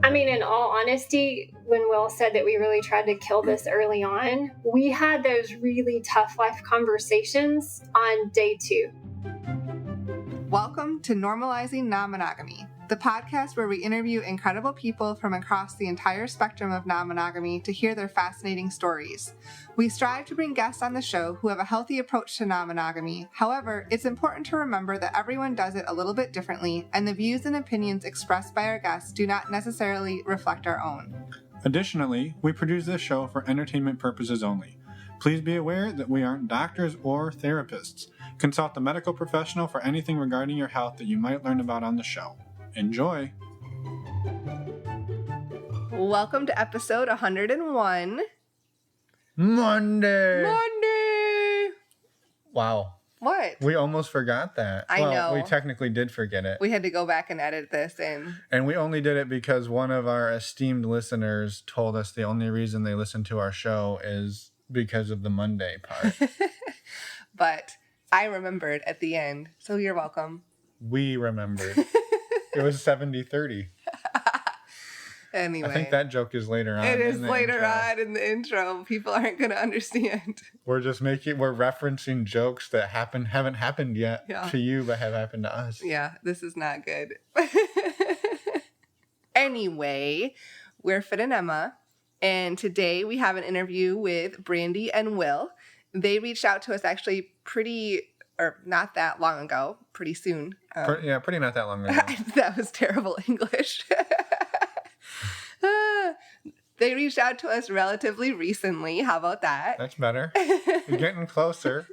I mean, in all honesty, when Will said that we really tried to kill this early on, we had those really tough life conversations on day 2. Welcome to Normalizing Non-Monogamy, the podcast where we interview incredible people from across the entire spectrum of non-monogamy to hear their fascinating stories. We strive to bring guests on the show who have a healthy approach to non-monogamy. However, it's important to remember that everyone does it a little bit differently, and the views and opinions expressed by our guests do not necessarily reflect our own. Additionally, we produce this show for entertainment purposes only. Please be aware that we aren't doctors or therapists. Consult a medical professional for anything regarding your health that you might learn about on the show. Enjoy! Welcome to episode 101. Monday! Wow. What? We almost forgot that. I know. We technically did forget it. We had to go back and edit this in. And we only did it because one of our esteemed listeners told us the only reason they listen to our show is because of the Monday part. But I remembered at the end, so you're welcome. We remembered. It was 70-30. Anyway. I think that joke is later on. It is later on in the intro. People aren't going to understand. We're referencing jokes that haven't happened yet to you, but have happened to us. Yeah, this is not good. Anyway, we're Fit and Emma, and today we have an interview with Brandy and Will. They reached out to us actually not that long ago, pretty soon. Pretty not that long ago. That was terrible English. They reached out to us relatively recently. How about that? That's better. You're getting closer.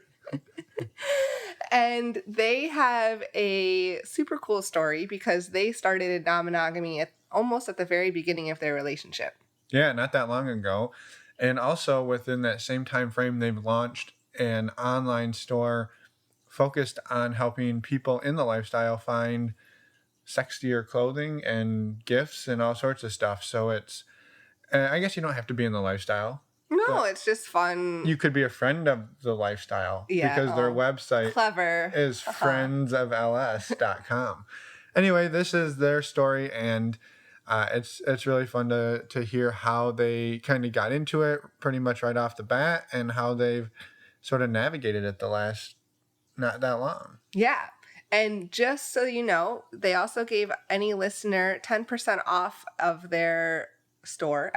And they have a super cool story because they started non-monogamy almost at the very beginning of their relationship. Yeah, not that long ago. And also within that same time frame, they've launched an online store focused on helping people in the lifestyle find sexier clothing and gifts and all sorts of stuff. So it's, I guess you don't have to be in the lifestyle. No, it's just fun. You could be a friend of the lifestyle because their website is friendsofls.com. Anyway, this is their story, and it's really fun to hear how they kind of got into it pretty much right off the bat and how they've sort of navigated it the last not that long. Yeah. And just so you know, they also gave any listener 10% off of their store,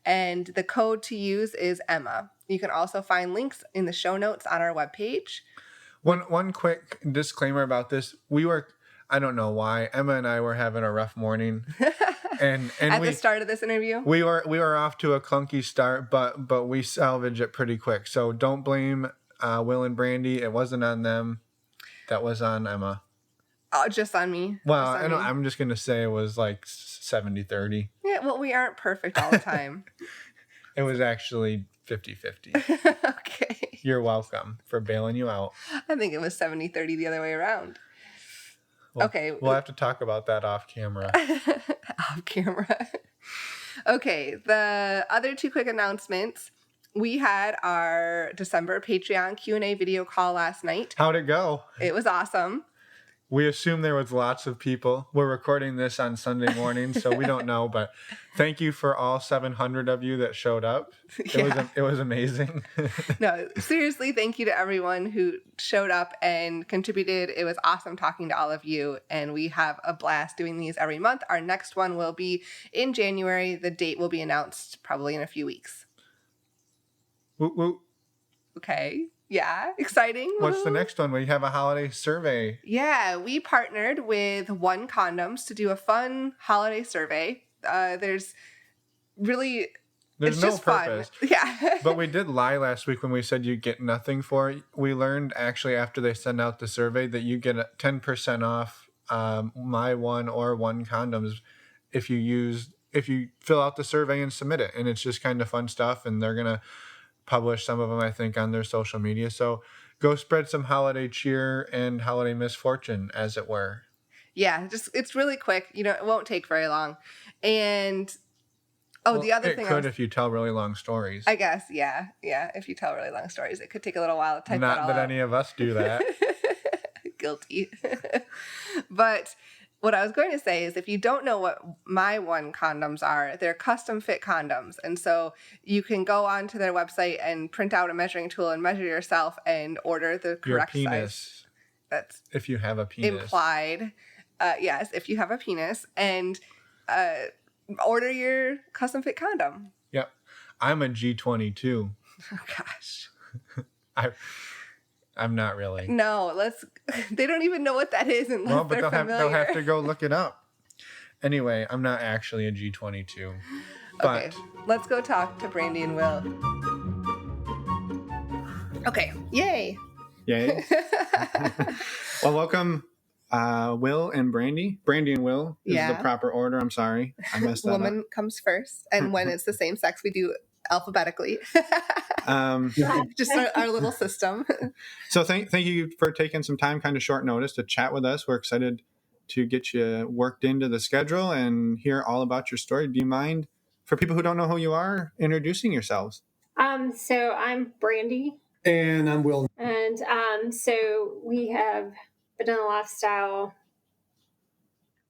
and the code to use is Emma. You can also find links in the show notes on our webpage. One quick disclaimer about this. I don't know why, Emma and I were having a rough morning. And at the start of this interview? We were off to a clunky start, but we salvaged it pretty quick. So don't blame Will and Brandy. It wasn't on them. That was on Emma. Oh, just on me? Well, I'm just going to say it was like 70-30. Yeah, well, we aren't perfect all the time. It was actually 50-50. Okay. You're welcome for bailing you out. I think it was 70-30 the other way around. Well, okay. We'll have to talk about that off camera. Off camera. Okay, the other two quick announcements. We had our December Patreon Q&A video call last night. How'd it go? It was awesome. We assume there was lots of people. We're recording this on Sunday morning, so we don't know. But thank you for all 700 of you that showed up. It was amazing. No, seriously, thank you to everyone who showed up and contributed. It was awesome talking to all of you, and we have a blast doing these every month. Our next one will be in January. The date will be announced probably in a few weeks. Woo woo. Okay. Yeah, exciting. What's the next one? We have a holiday survey. Yeah, we partnered with One Condoms to do a fun holiday survey. There's no purpose. Fun. Yeah. But we did lie last week when we said you get nothing for it. We learned actually after they send out the survey that you get 10% off My One or One Condoms if you fill out the survey and submit it. And it's just kind of fun stuff, and they're going to publish some of them, I think, on their social media. So go spread some holiday cheer and holiday misfortune, as it were. Yeah, it's really quick. It won't take very long. And the other thing it could if you tell really long stories. I guess, yeah. If you tell really long stories, it could take a little while to type Not that all that out. any of us do that. Guilty. But what I was going to say is if you don't know what My One condoms are, they're custom fit condoms. And so you can go onto their website and print out a measuring tool and measure yourself and order the correct Your penis. size. That's if you have a penis. Implied. Yes, if you have a penis. And order your custom fit condom. Yep. I'm a G22. Oh, gosh. I'm not really. No, they don't even know what that is unless they're familiar. They'll have to go look it up. Anyway, I'm not actually a G22. But okay, let's go talk to Brandy and Will. Okay, yay. Yay. Well, welcome, Will and Brandy. Brandy and Will is the proper order. I'm sorry. I messed that up. Woman comes first. And when it's the same sex, we do alphabetically. Just our little system. So thank you for taking some time, kind of short notice, to chat with us. We're excited to get you worked into the schedule and hear all about your story. Do you mind, for people who don't know who you are, introducing yourselves? So I'm Brandy. And I'm Will. And so we have been in the lifestyle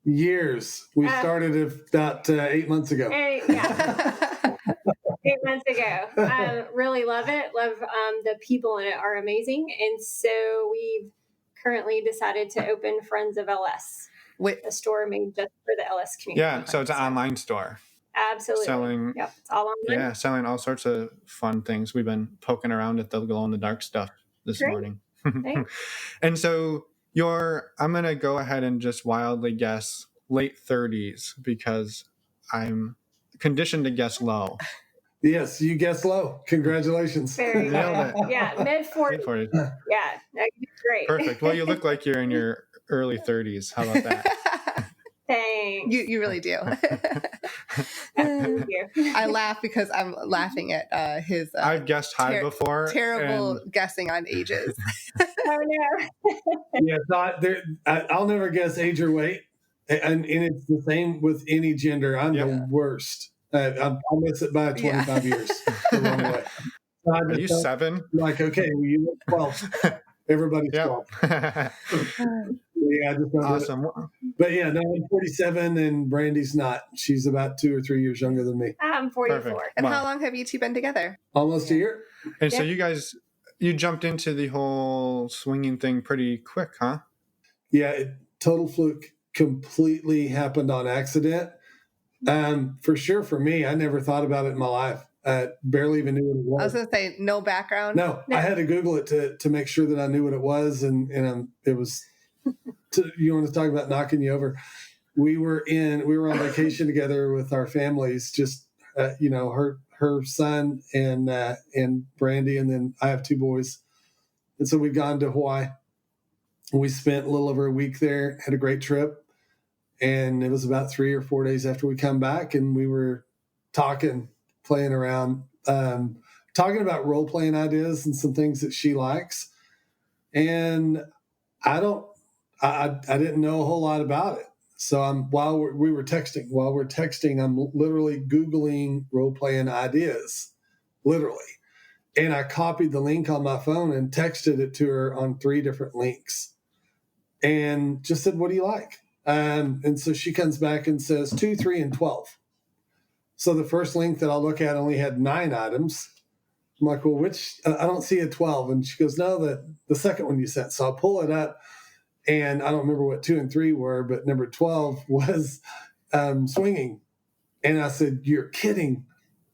years. We started about 8 months ago. 8 months ago. Really love it. Love the people in it are amazing. And so we've currently decided to open Friends of LS, a store made just for the LS community. Yeah, so it's an online store. Absolutely. Yep, it's all online. Yeah, selling all sorts of fun things. We've been poking around at the glow-in-the-dark stuff this morning. And so I'm going to go ahead and just wildly guess late 30s because I'm conditioned to guess low. Yes, you guessed low. Congratulations. Very good. Yeah, mid-40s. Yeah, great. Perfect. Well, you look like you're in your early 30s. How about that? Thanks. You really do. Thank you. I laugh because I'm laughing at his I've guessed high before. Terrible guessing on ages. Oh, no. Yeah, I'll never guess age or weight. And it's the same with any gender. I'm the worst. I'll miss it by 25 years. The wrong way. So are you 7? Like, okay, well, you look 12. Everybody's 12. I just don't awesome. But yeah, no, I'm 47 and Brandy's not. She's about 2 or 3 years younger than me. I'm 44. Perfect. And how long have you two been together? Almost a year. And so you jumped into the whole swinging thing pretty quick, huh? Yeah, total fluke. Completely happened on accident. For sure, for me, I never thought about it in my life. Barely even knew what it was. I was going to say, no background? No, I had to Google it to make sure that I knew what it was. And it was, you want to talk about knocking you over? We were on vacation together with our families, just, her son and Brandy, and then I have 2 boys. And so we'd gone to Hawaii. We spent a little over a week there, had a great trip. And it was about 3 or 4 days after we come back, and we were playing around, talking about role-playing ideas and some things that she likes. And I didn't know a whole lot about it. So while we're texting, I'm literally Googling role-playing ideas, literally. And I copied the link on my phone and texted it to her on 3 different links and just said, what do you like? And so she comes back and says 2, 3, and 12. So the first link that I'll look at only had 9 items. I'm like, well, which? I don't see a 12. And she goes, no, the second one you sent. So I'll pull it up, and I don't remember what 2 and 3 were, but number 12 was swinging. And I said, you're kidding.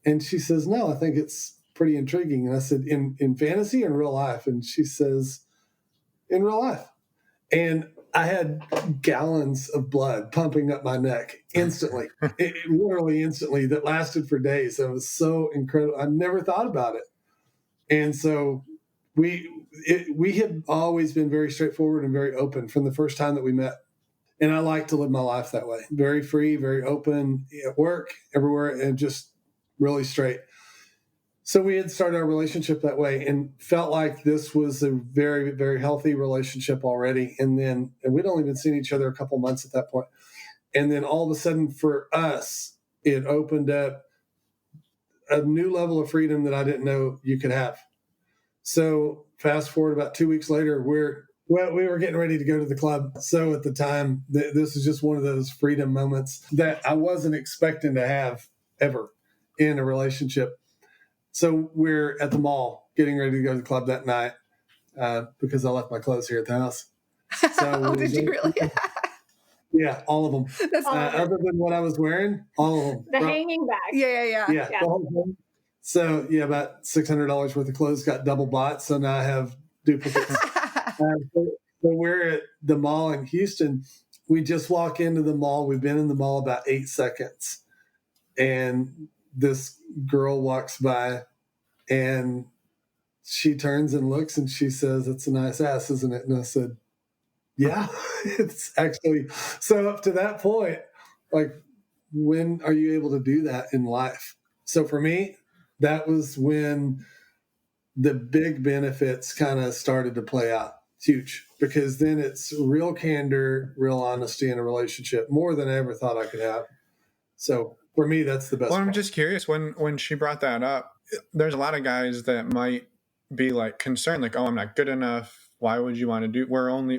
And she says, no, I think it's pretty intriguing. And I said, in fantasy or in real life? And she says, in real life. And I had gallons of blood pumping up my neck instantly, literally instantly, that lasted for days. It was so incredible. I never thought about it. And so we have always been very straightforward and very open from the first time that we met. And I like to live my life that way. Very free, very open at work, everywhere, and just really straight. So we had started our relationship that way and felt like this was a very, very healthy relationship already. And we'd only been seeing each other a couple months at that point. And then all of a sudden for us, it opened up a new level of freedom that I didn't know you could have. So fast forward about 2 weeks later, we're Well, we were getting ready to go to the club. So at the time, this is just one of those freedom moments that I wasn't expecting to have ever in a relationship. So we're at the mall getting ready to go to the club that night because I left my clothes here at the house. So did you really? Yeah, all of them. Other than what I was wearing, all of them. The hanging bag. Yeah. The whole thing. So about $600 worth of clothes got double bought. So now I have duplicates. So we're at the mall in Houston. We just walk into the mall. We've been in the mall about 8 seconds. And this girl walks by and she turns and looks and she says, "It's a nice ass, isn't it?" And I said, "Yeah, it's actually." So up to that point, like, when are you able to do that in life? So for me, that was when the big benefits kind of started to play out. It's huge, because then it's real candor, real honesty in a relationship, more than I ever thought I could have. So for me, that's the best. Well, I'm just curious, when she brought that up, there's a lot of guys that might be like concerned, like, "Oh, I'm not good enough. Why would you want to do?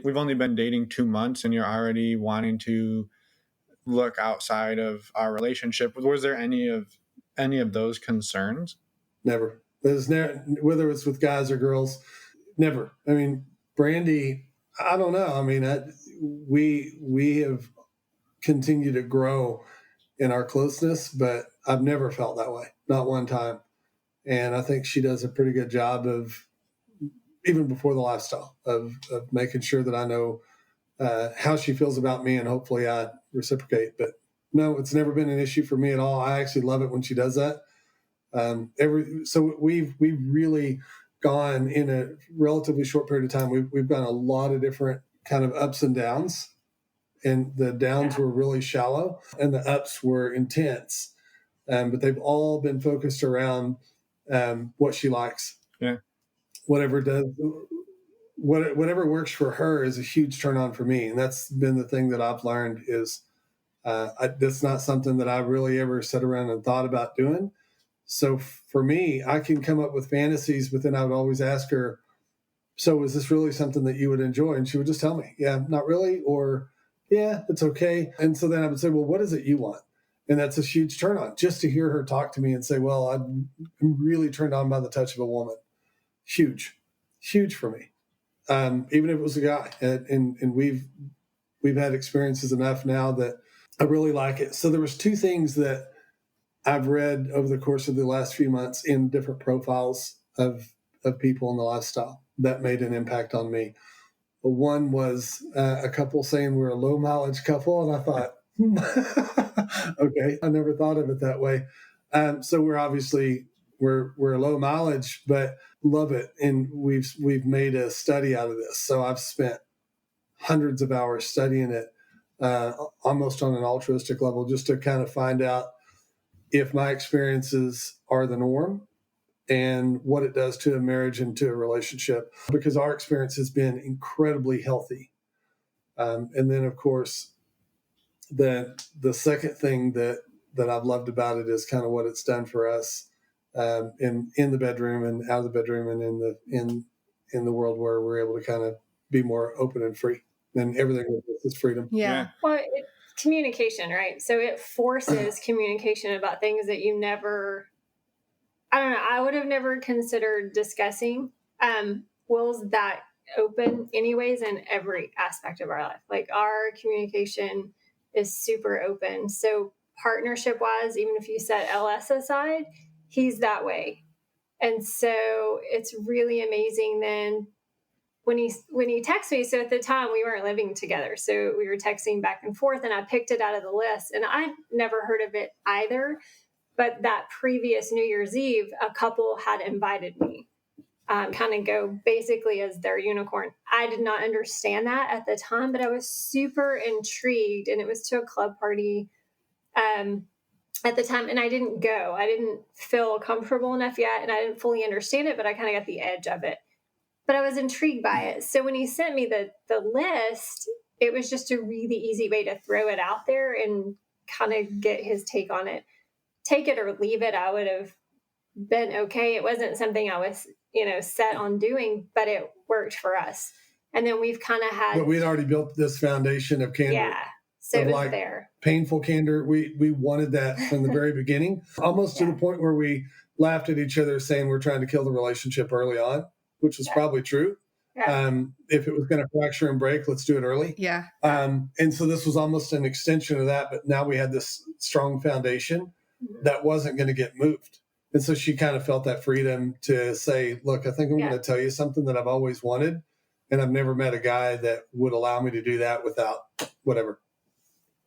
We've only been dating 2 months, and you're already wanting to look outside of our relationship." Was there any of those concerns? Never. There's never, whether it's with guys or girls, never. I mean, Brandy, I don't know. I mean, we have continued to grow in our closeness, but I've never felt that way, not one time. And I think she does a pretty good job of, even before the lifestyle, of making sure that I know how she feels about me, and hopefully I reciprocate. But no, it's never been an issue for me at all. I actually love it when she does that. So we've really gone in a relatively short period of time. We've gone a lot of different kind of ups and downs, and the downs were really shallow and the ups were intense. But they've all been focused around what she likes. Yeah. Whatever works for her is a huge turn on for me. And that's been the thing that I've learned is that's not something that I really ever sat around and thought about doing. So for me, I can come up with fantasies, but then I would always ask her, "So is this really something that you would enjoy?" And she would just tell me, "Yeah, not really," or "Yeah, it's okay." And so then I would say, "Well, what is it you want?" And that's a huge turn on, just to hear her talk to me and say, "Well, I'm really turned on by the touch of a woman." Huge for me. Even if it was a guy, and we've had experiences enough now that I really like it. So there was 2 things that I've read over the course of the last few months in different profiles of people in the lifestyle that made an impact on me. One was a couple saying we're a low mileage couple, and I thought, okay, I never thought of it that way. So we're obviously we're low mileage, but love it, and we've made a study out of this. So I've spent hundreds of hours studying it, almost on an altruistic level, just to kind of find out if my experiences are the norm and what it does to a marriage and to a relationship, because our experience has been incredibly healthy. And then, of course, the second thing that I've loved about it is kind of what it's done for us in the bedroom and out of the bedroom, and in the world where we're able to kind of be more open and free. And everything with this is freedom. Yeah. Well, communication, right? So it forces communication about things that you never, I don't know, I would have never considered discussing. Will's that open anyways in every aspect of our life. Like, our communication is super open. So partnership wise, even if you set LS aside, he's that way. And so it's really amazing then when he texts me. So at the time we weren't living together, so we were texting back and forth, and I picked it out of the list, and I'd never heard of it either. But that previous New Year's Eve, a couple had invited me, kind of go basically as their unicorn. I did not understand that at the time, but I was super intrigued, and it was to a club party at the time, and I didn't go. I didn't feel comfortable enough yet, and I didn't fully understand it, but I kind of got the edge of it. But I was intrigued by it. So when he sent me the list, it was just a really easy way to throw it out there and kind of get his take on it. Take it or leave it, I would have been okay. It wasn't something I was, set on doing, but it worked for us. And then we've kind of had, but we'd already built this foundation of candor. yeah. So of it was like there. Painful candor. We wanted that from the very beginning, almost to the point where we laughed at each other saying we're trying to kill the relationship early on, which was probably true. Yeah. If it was going to fracture and break, let's do it early. Yeah. And so this was almost an extension of that, but now we had this strong foundation that wasn't going to get moved. And so she kind of felt that freedom to say, look, I think I'm going to tell you something that I've always wanted. And I've never met a guy that would allow me to do that without whatever.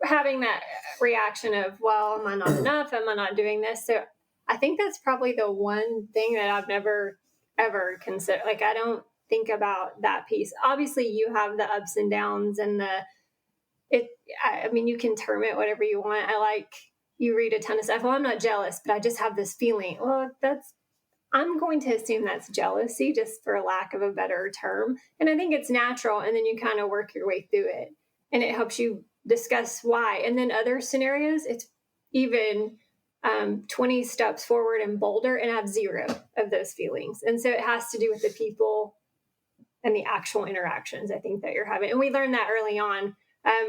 Having that reaction of, well, am I not enough? Am I not doing this? So I think that's probably the one thing that I've never, ever considered. Like, I don't think about that piece. Obviously, you have the ups and downs and I mean, you can term it whatever you want. You read a ton of stuff. Well, I'm not jealous, but I just have this feeling. Well, I'm going to assume that's jealousy, just for lack of a better term. And I think it's natural. And then you kind of work your way through it, and it helps you discuss why. And then other scenarios, it's even 20 steps forward and bolder, and I have zero of those feelings. And so it has to do with the people and the actual interactions, I think, that you're having. And we learned that early on.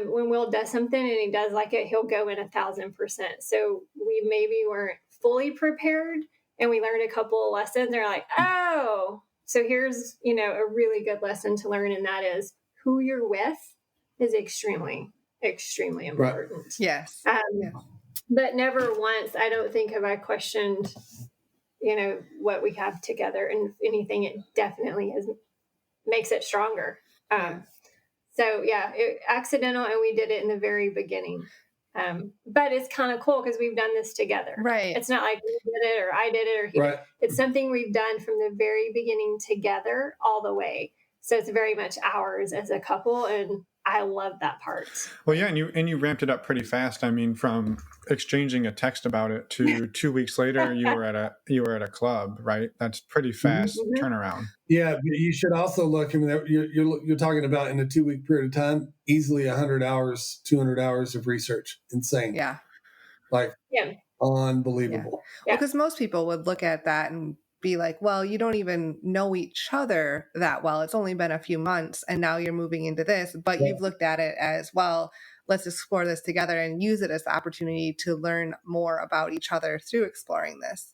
When Will does something and he does like it, he'll go in 1,000%. So we maybe weren't fully prepared, and we learned a couple of lessons. They're like, oh, so here's, a really good lesson to learn. And that is who you're with is extremely, extremely important. Right. Yes. But never once, I don't think, have I questioned, what we have together. And if anything, it definitely makes it stronger. So accidental, and we did it in the very beginning. But it's kind of cool because we've done this together. Right. It's not like we did it or I did it or he did. It's something we've done from the very beginning together all the way. So it's very much ours as a couple, and I love that part. Well, yeah, and you ramped it up pretty fast. I mean, from exchanging a text about it to 2 weeks later, you were at a club, right? That's pretty fast turnaround. Yeah, but you should also look. I mean, you're talking about in a 2-week period of time, easily 100 hours, 200 hours of research. Insane. Yeah. Unbelievable. Yeah. Well, because most people would look at that and be like, well, you don't even know each other that well. It's only been a few months and now you're moving into this, but you've looked at it as, well, let's explore this together and use it as the opportunity to learn more about each other through exploring this.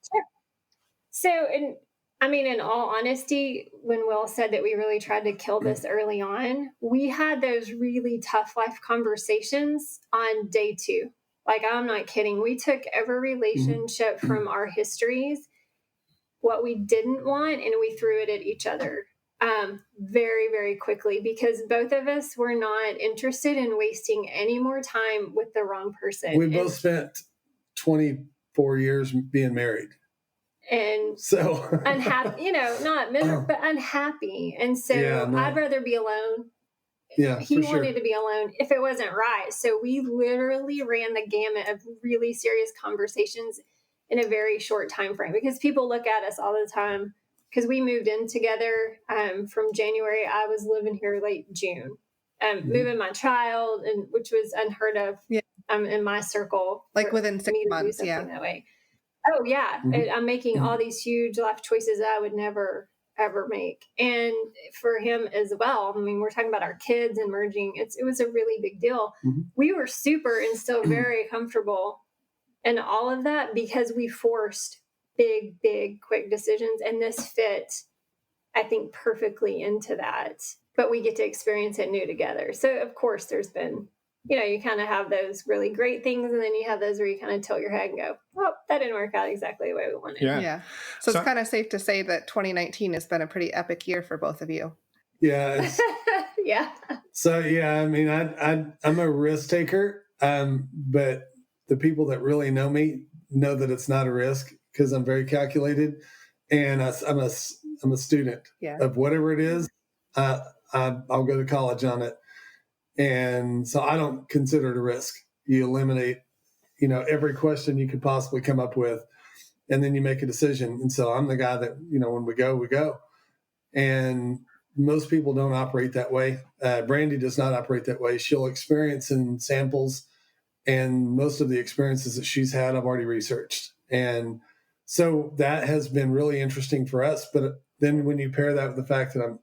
Sure. So, in all honesty, when Will said that we really tried to kill this early on, we had those really tough life conversations on day 2. Like, I'm not kidding. We took every relationship from our histories, what we didn't want, and we threw it at each other very, very quickly, because both of us were not interested in wasting any more time with the wrong person. We both spent 24 years being married. And so unhappy, not miserable, but unhappy. And so I'd rather be alone. Yeah, he wanted to be alone if it wasn't right. So we literally ran the gamut of really serious conversations in a very short time frame, because people look at us all the time, because we moved in together from January. I was living here late June, moving my child, and which was unheard of in my circle. Like within 6 months, that way. Oh yeah, I'm making all these huge life choices that I would never ever make, and for him as well. I mean, we're talking about our kids and merging. It was a really big deal. We were super and still very comfortable in all of that, because we forced big, quick decisions, and this fit, I think, perfectly into that. But we get to experience it new together. So of course, there's been, you kind of have those really great things, and then you have those where you kind of tilt your head and go, oh, that didn't work out exactly the way we wanted. Yeah. So it's kind of safe to say that 2019 has been a pretty epic year for both of you. Yeah. Yeah. So, I mean, I'm a risk taker, but the people that really know me know that it's not a risk, because I'm very calculated, and I'm a student of whatever it is. I'll go to college on it. And so I don't consider it a risk. You eliminate, every question you could possibly come up with, and then you make a decision. And so I'm the guy that, when we go, we go. And most people don't operate that way. Brandy does not operate that way. She'll experience in samples, and most of the experiences that she's had, I've already researched. And so that has been really interesting for us. But then when you pair that with the fact that I'm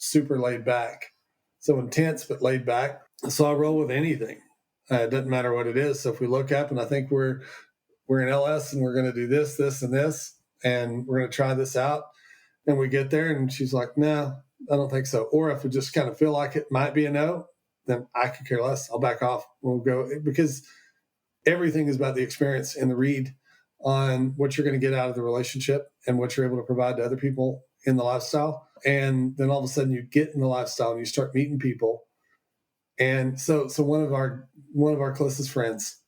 super laid back. So intense, but laid back. So I roll with anything. It doesn't matter what it is. So if we look up and I think we're in LS and we're going to do this, this, and this, and we're going to try this out, and we get there and she's like, no, I don't think so. Or if we just kind of feel like it might be a no, then I could care less. I'll back off. We'll go, because everything is about the experience and the read on what you're going to get out of the relationship and what you're able to provide to other people in the lifestyle. And then all of a sudden you get in the lifestyle and you start meeting people. And so one of our closest friends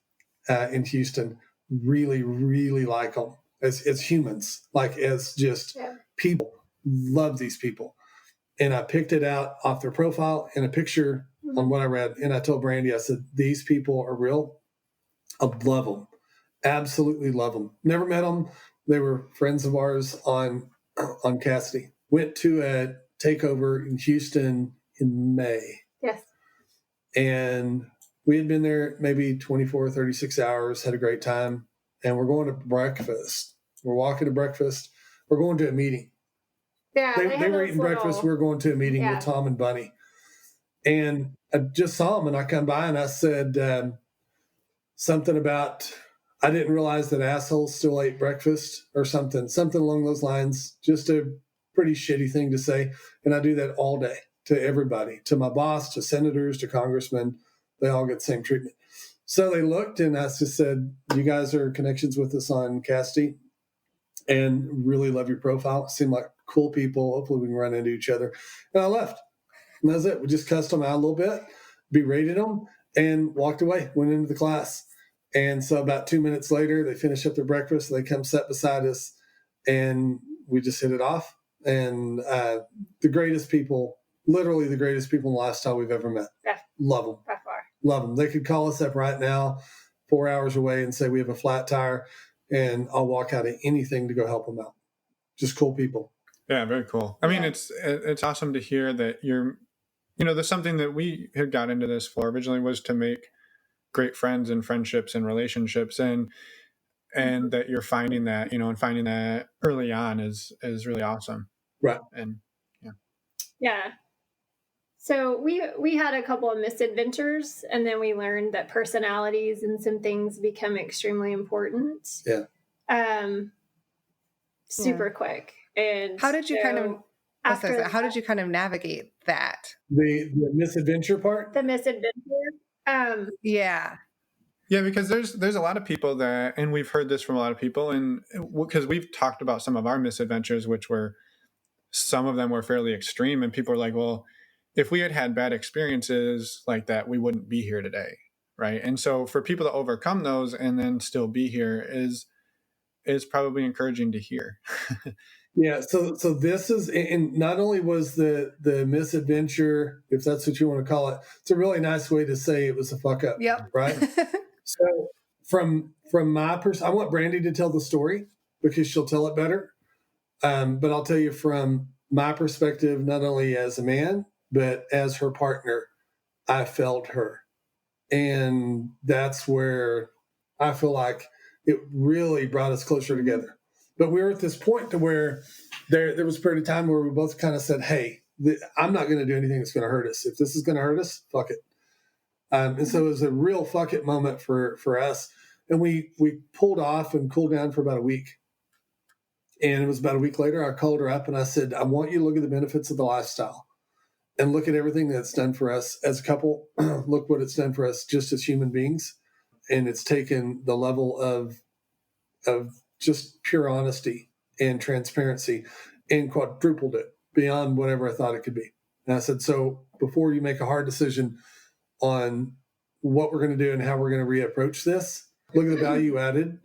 in Houston really, really like them as humans, like as just people, love these people. And I picked it out off their profile and a picture on what I read. And I told Brandy, I said, these people are real. I love them. Absolutely love them. Never met them. They were friends of ours on Cassidy. Went to a takeover in Houston in May. Yes. And we had been there maybe 24, 36 hours, had a great time. And we're going to breakfast. We're walking to breakfast. We're going to a meeting. Yeah. They were eating breakfast. We were going to a meeting with Tom and Bunny. And I just saw them and I come by and I said something about, I didn't realize that assholes still ate breakfast or something along those lines. Just a pretty shitty thing to say. And I do that all day to everybody, to my boss, to senators, to congressmen. They all get the same treatment. So they looked and I just said, you guys are connections with us on Cassidy and really love your profile. Seem like cool people. Hopefully we can run into each other. And I left. And that's it. We just cussed them out a little bit, berated them, and walked away, went into the class. And so about 2 minutes later, they finish up their breakfast. They come sit beside us, and we just hit it off. And the greatest people, literally the greatest people in the lifestyle we've ever met. Yeah. Love them. By far. Love them. They could call us up right now, 4 hours away, and say we have a flat tire, and I'll walk out of anything to go help them out. Just cool people. Yeah, very cool. I mean, it's awesome to hear that you're, there's something that we had got into this for originally was to make great friends and friendships and relationships, and that you're finding that, and finding that early on is really awesome. Right. And yeah. So we had a couple of misadventures, and then we learned that personalities and some things become extremely important. Yeah. Super quick. And how did you how did you kind of navigate that? The misadventure part? The misadventure. Yeah. Yeah, because there's a lot of people that, and we've heard this from a lot of people, and because we've talked about some of our misadventures, which were, some of them were fairly extreme, and people are like, well, if we had bad experiences like that, we wouldn't be here today, right? And so for people to overcome those and then still be here is probably encouraging to hear. Yeah, so this is, and not only was the misadventure, if that's what you want to call it, it's a really nice way to say it was a fuck up. Yep. Right? So from my I want Brandy to tell the story because she'll tell it better. But I'll tell you from my perspective, not only as a man, but as her partner, I felt her. And that's where I feel like it really brought us closer together. But we were at this point to where there was a period of time where we both kind of said, hey, I'm not going to do anything that's going to hurt us. If this is going to hurt us, fuck it. And so it was a real fuck it moment for us. And we pulled off and cooled down for about a week. And it was about a week later, I called her up and I said, I want you to look at the benefits of the lifestyle and look at everything that's done for us as a couple. Look what it's done for us just as human beings. And it's taken the level of just pure honesty and transparency and quadrupled it beyond whatever I thought it could be. And I said, so before you make a hard decision on what we're going to do and how we're going to reapproach this, look at the value added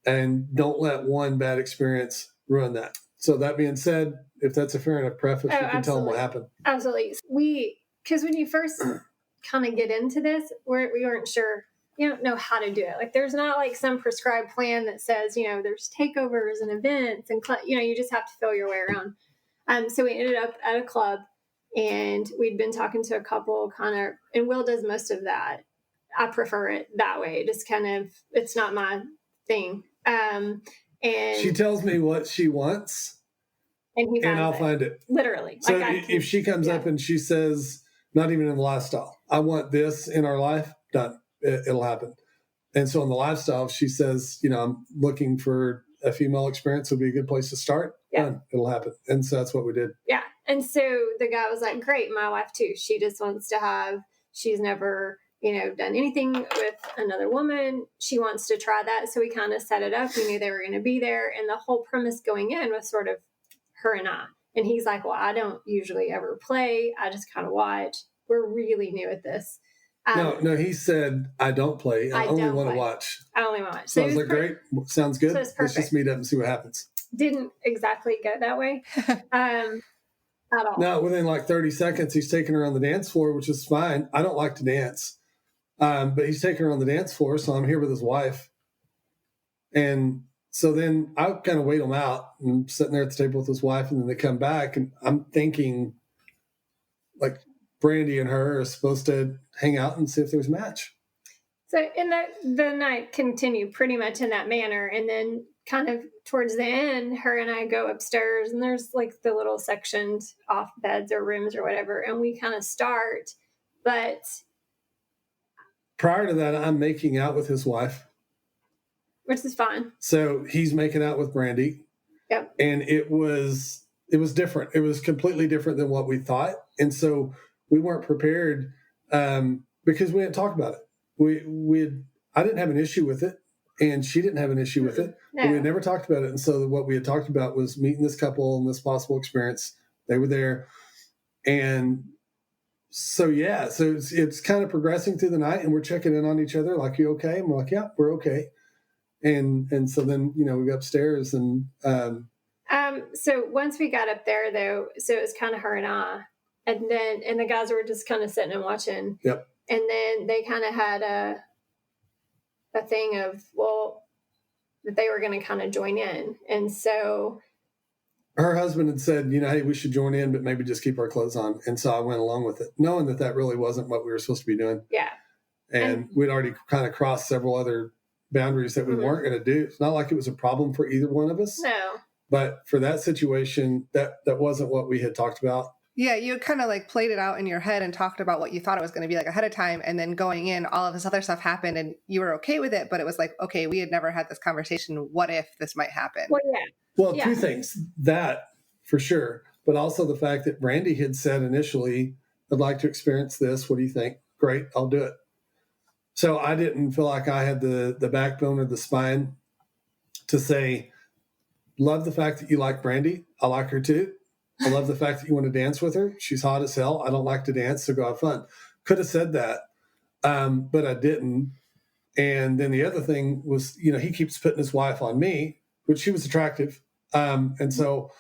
and don't let one bad experience ruin that. So that being said, if that's a fair enough preface, you can tell them what happened. Absolutely. Because when you first kind of get into this, we weren't sure. You don't know how to do it. Like there's not like some prescribed plan that says, there's takeovers and events and, you just have to feel your way around. So we ended up at a club and we'd been talking to a couple and Will does most of that. I prefer it that way. Just kind of, it's not my thing. And she tells me what she wants and he finds I'll it. find it. Literally. So Like if she comes up and she says, not even in the lifestyle, I want this in our life, done. It'll happen. And so in the lifestyle, if she says, I'm looking for a female experience, would be a good place to start. Yeah. Done. It'll happen. And so that's what we did. Yeah. And so the guy was like, great, my wife too. She just wants to have, she's never, done anything with another woman. She wants to try that. So we kind of set it up. We knew they were going to be there. And the whole premise going in was sort of her and I. And he's like, well, I don't usually ever play. I just kind of watch. We're really new at this. No, he said, I don't play. I only want to watch. I only want to watch. So I was like, great. Sounds good. So Let's just meet up and see what happens. Didn't exactly go that way at all. No, within like 30 seconds, he's taking her on the dance floor, which is fine. I don't like to dance. But he's taking her on the dance floor. So I'm here with his wife. And so then I kind of wait him out and sitting there at the table with his wife. And then they come back and I'm thinking like Brandy and her are supposed to hang out and see if there's a match. So the night continued pretty much in that manner. And then kind of towards the end, her and I go upstairs and there's like the little sections off beds or rooms or whatever. And we kind of start, but prior to that, I'm making out with his wife. Which is fine. So he's making out with Brandy. Yep. And it was different. It was completely different than what we thought. And so we weren't prepared because we didn't talk about it. I didn't have an issue with it and she didn't have an issue with it. No. But we had never talked about it. And so what we had talked about was meeting this couple and this possible experience. They were there. And so, yeah, so it's kind of progressing through the night and we're checking in on each other. Like, you okay? And we're like, yeah, we're okay. And so then, we go upstairs and, so once we got up there though, so it was kind of her and I, and the guys were just kind of sitting and watching. Yep. And then they kind of had a thing of, well, that they were going to kind of join in. And so her husband had said, hey, we should join in, but maybe just keep our clothes on. And so I went along with it, knowing that really wasn't what we were supposed to be doing. Yeah. And we'd already kind of crossed several other boundaries that we weren't going to do. It's not like it was a problem for either one of us. No. But for that situation, that wasn't what we had talked about. Yeah, you kind of like played it out in your head and talked about what you thought it was going to be like ahead of time. And then going in, all of this other stuff happened and you were okay with it. But it was like, okay, we had never had this conversation. What if this might happen? Well, yeah. Well, two things. That for sure. But also the fact that Brandy had said initially, I'd like to experience this. What do you think? Great, I'll do it. So I didn't feel like I had the backbone or the spine to say, love the fact that you like Brandy. I like her too. I love the fact that you want to dance with her. She's hot as hell. I don't like to dance, so go have fun. Could have said that, but I didn't. And then the other thing was, he keeps putting his wife on me, which she was attractive. And so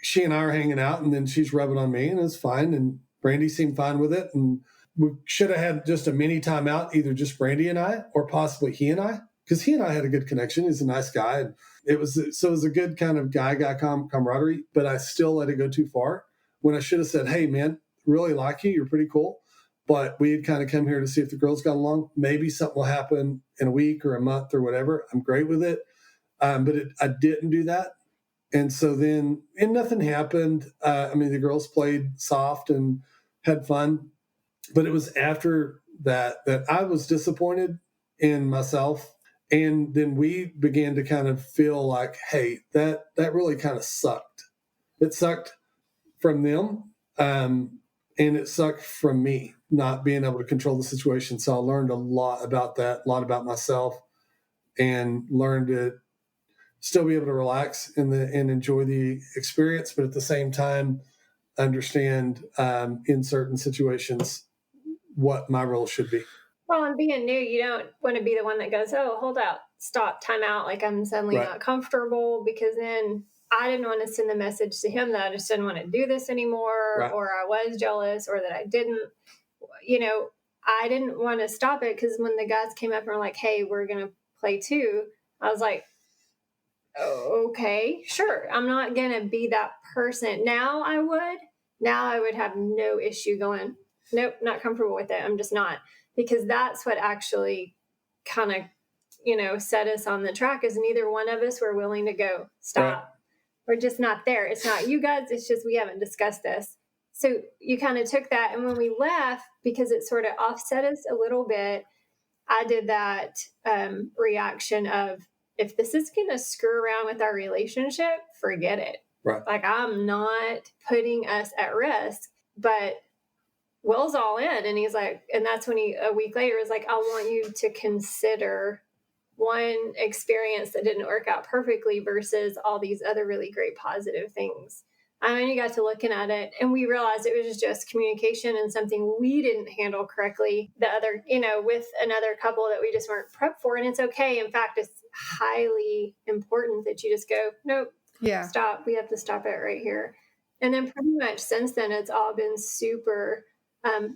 she and I are hanging out, and then she's rubbing on me, and it's fine. And Brandy seemed fine with it. And we should have had just a mini timeout, either just Brandy and I, or possibly he and I, because he and I had a good connection. He's a nice guy. And it was a good kind of guy camaraderie, but I still let it go too far when I should have said, hey, man, really like you. You're pretty cool. But we had kind of come here to see if the girls got along. Maybe something will happen in a week or a month or whatever. I'm great with it. But I didn't do that. And so then, and nothing happened. The girls played soft and had fun. But it was after that I was disappointed in myself. And then we began to kind of feel like, hey, that really kind of sucked. It sucked from them. And it sucked from me not being able to control the situation. So I learned a lot about that, a lot about myself, and learned to still be able to relax and enjoy the experience, but at the same time, understand in certain situations what my role should be. Well, and being new, you don't want to be the one that goes, oh, hold out, stop, time out. Like I'm suddenly not comfortable, because then I didn't want to send the message to him that I just didn't want to do this anymore, or I was jealous, or that I didn't, I didn't want to stop it, because when the guys came up and were like, hey, we're going to play too, I was like, oh, okay, sure. I'm not going to be that person. Now I would have no issue going, nope, not comfortable with it. I'm just not. Because that's what actually kind of, set us on the track, is neither one of us were willing to go, stop. we're just not there. It's not you guys. It's just we haven't discussed this. So you kind of took that. And when we left, because it sort of offset us a little bit, I did that reaction of, if this is going to screw around with our relationship, forget it. Right. Like, I'm not putting us at risk. But Will's all in. And he's like, and that's when he, a week later, was like, I want you to consider one experience that didn't work out perfectly versus all these other really great positive things. And you got to looking at it, and we realized it was just communication and something we didn't handle correctly. The other, with another couple that we just weren't prepped for. And it's okay. In fact, it's highly important that you just go, nope, stop. We have to stop it right here. And then pretty much since then, it's all been super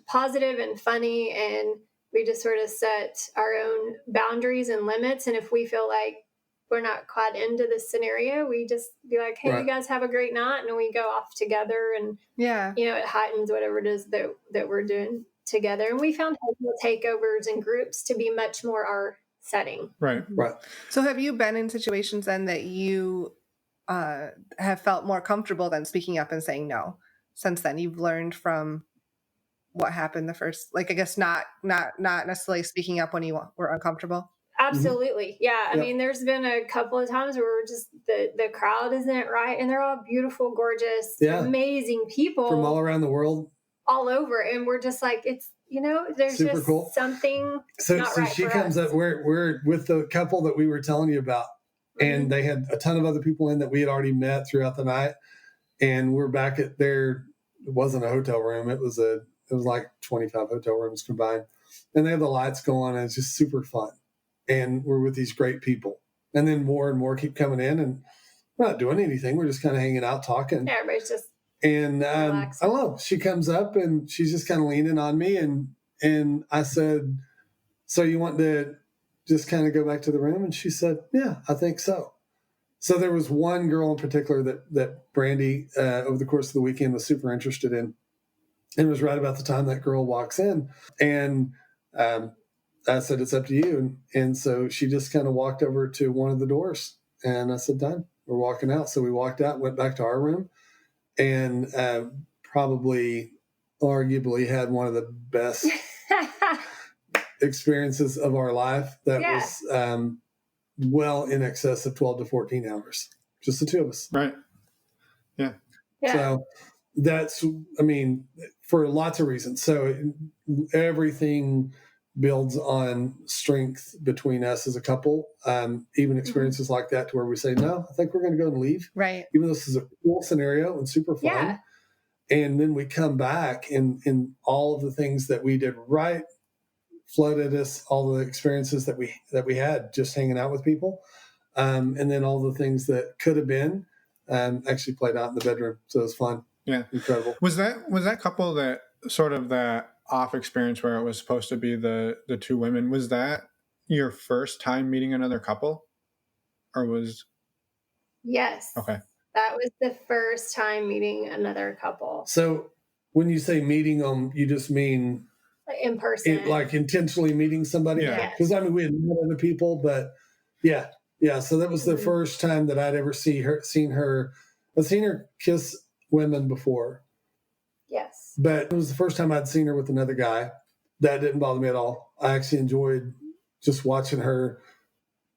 positive and funny. And we just sort of set our own boundaries and limits. And if we feel like we're not quite into this scenario, we just be like, hey, you guys have a great night. And we go off together, and, it heightens whatever it is that we're doing together. And we found takeovers and groups to be much more our setting. Right. So have you been in situations then that you have felt more comfortable than speaking up and saying no? Since then, you've learned from what happened the first, I guess not necessarily speaking up when you were uncomfortable. Absolutely. Yeah. I mean, there's been a couple of times where we're just, the crowd isn't right. And they're all beautiful, gorgeous, amazing people from all around the world, all over. And we're just like, it's, there's super just cool. Something. So right she comes up, we're with the couple that we were telling you about, and they had a ton of other people in that we had already met throughout the night. And we're back at it wasn't a hotel room. It was like 25 hotel rooms combined, and they have the lights going, and it's just super fun. And we're with these great people, and then more and more keep coming in, and we're not doing anything. We're just kind of hanging out, talking. Yeah, everybody's just. And I don't know. She comes up and she's just kind of leaning on me, and I said, "So you want to just kind of go back to the room?" And she said, "Yeah, I think so." So there was one girl in particular that Brandy over the course of the weekend was super interested in. And it was right about the time that girl walks in, and I said, "It's up to you." And so she just kind of walked over to one of the doors, and I said, "Done. We're walking out." So we walked out, went back to our room, and probably arguably had one of the best experiences of our life. That was well in excess of 12 to 14 hours, just the two of us. Right. Yeah. So that's, for lots of reasons. So everything builds on strength between us as a couple. Even experiences like that, to where we say, "No, I think we're going to go and leave." Right. Even though this is a cool scenario and super fun. Yeah. And then we come back, and all of the things that we did right flooded us, all the experiences that we had just hanging out with people. And then all the things that could have been actually played out in the bedroom. So it was fun. Yeah. Incredible. Was that couple that sort of that off experience where it was supposed to be the two women, was that your first time meeting another couple, or was? Yes. Okay. That was the first time meeting another couple. So when you say meeting them, you just mean in person, like intentionally meeting somebody? Yeah. Because we had met other people, but yeah. So that was the first time that I'd ever seen her. I'd seen her kiss women before. Yes. But it was the first time I'd seen her with another guy. That didn't bother me at all. I actually enjoyed just watching her.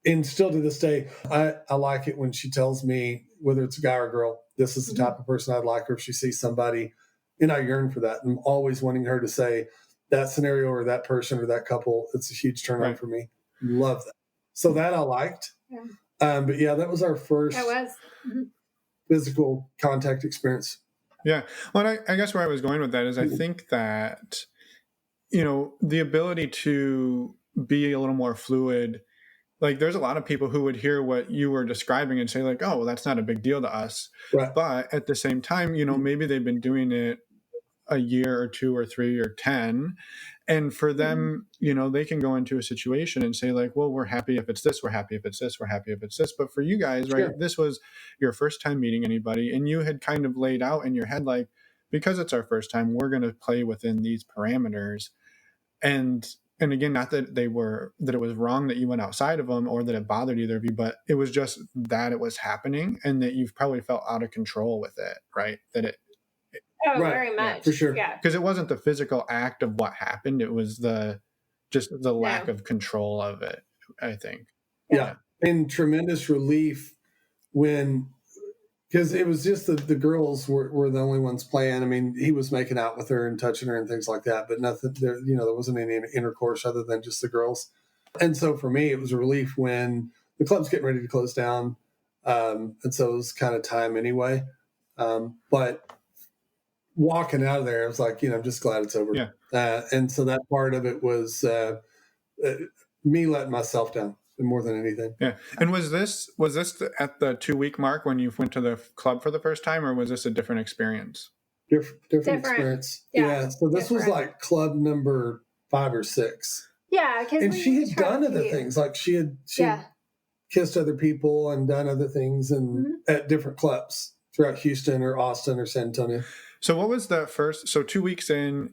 And still to this day, I like it when she tells me, whether it's a guy or a girl, this is the type of person I'd like, or if she sees somebody, and I yearn for that. I'm always wanting her to say that scenario or that person or that couple. It's a huge turn on for me. Love that. So that I liked. Yeah. But yeah, that was our first physical contact experience. Yeah. Well, I guess where I was going with that is I think that, the ability to be a little more fluid, like there's a lot of people who would hear what you were describing and say like, "Oh, well, that's not a big deal to us." Right. But at the same time, maybe they've been doing it a year or 2 or 3 or 10. And for them, they can go into a situation and say like, "Well, we're happy if it's this, we're happy if it's this, we're happy if it's this." But for you guys, right, this was your first time meeting anybody, and you had kind of laid out in your head, like, because it's our first time, we're going to play within these parameters. And and again, not that it was wrong that you went outside of them or that it bothered either of you, but it was just that it was happening and that you've probably felt out of control with it, right? That it, Oh, Right. very Yeah, much. for sure. Yeah. because it wasn't the physical act of what happened. It was just the lack of control of it, I think. Yeah. And tremendous relief because it was just the girls were the only ones playing. I mean, he was making out with her and touching her and things like that, but nothing there, there wasn't any intercourse other than just the girls. And so for me, it was a relief when the club's getting ready to close down. And so it was kind of time anyway. But walking out of there, I was like, I'm just glad it's over. Yeah. And so that part of it was me letting myself down more than anything. Yeah. And was this at the 2-week mark when you went to the club for the first time, or was this a different experience? Different experience. Yeah. So this was like club number 5 or 6. Yeah. And she had done other things. Like she had kissed other people and done other things at different clubs throughout Houston or Austin or San Antonio. So what was the first? So 2 weeks in,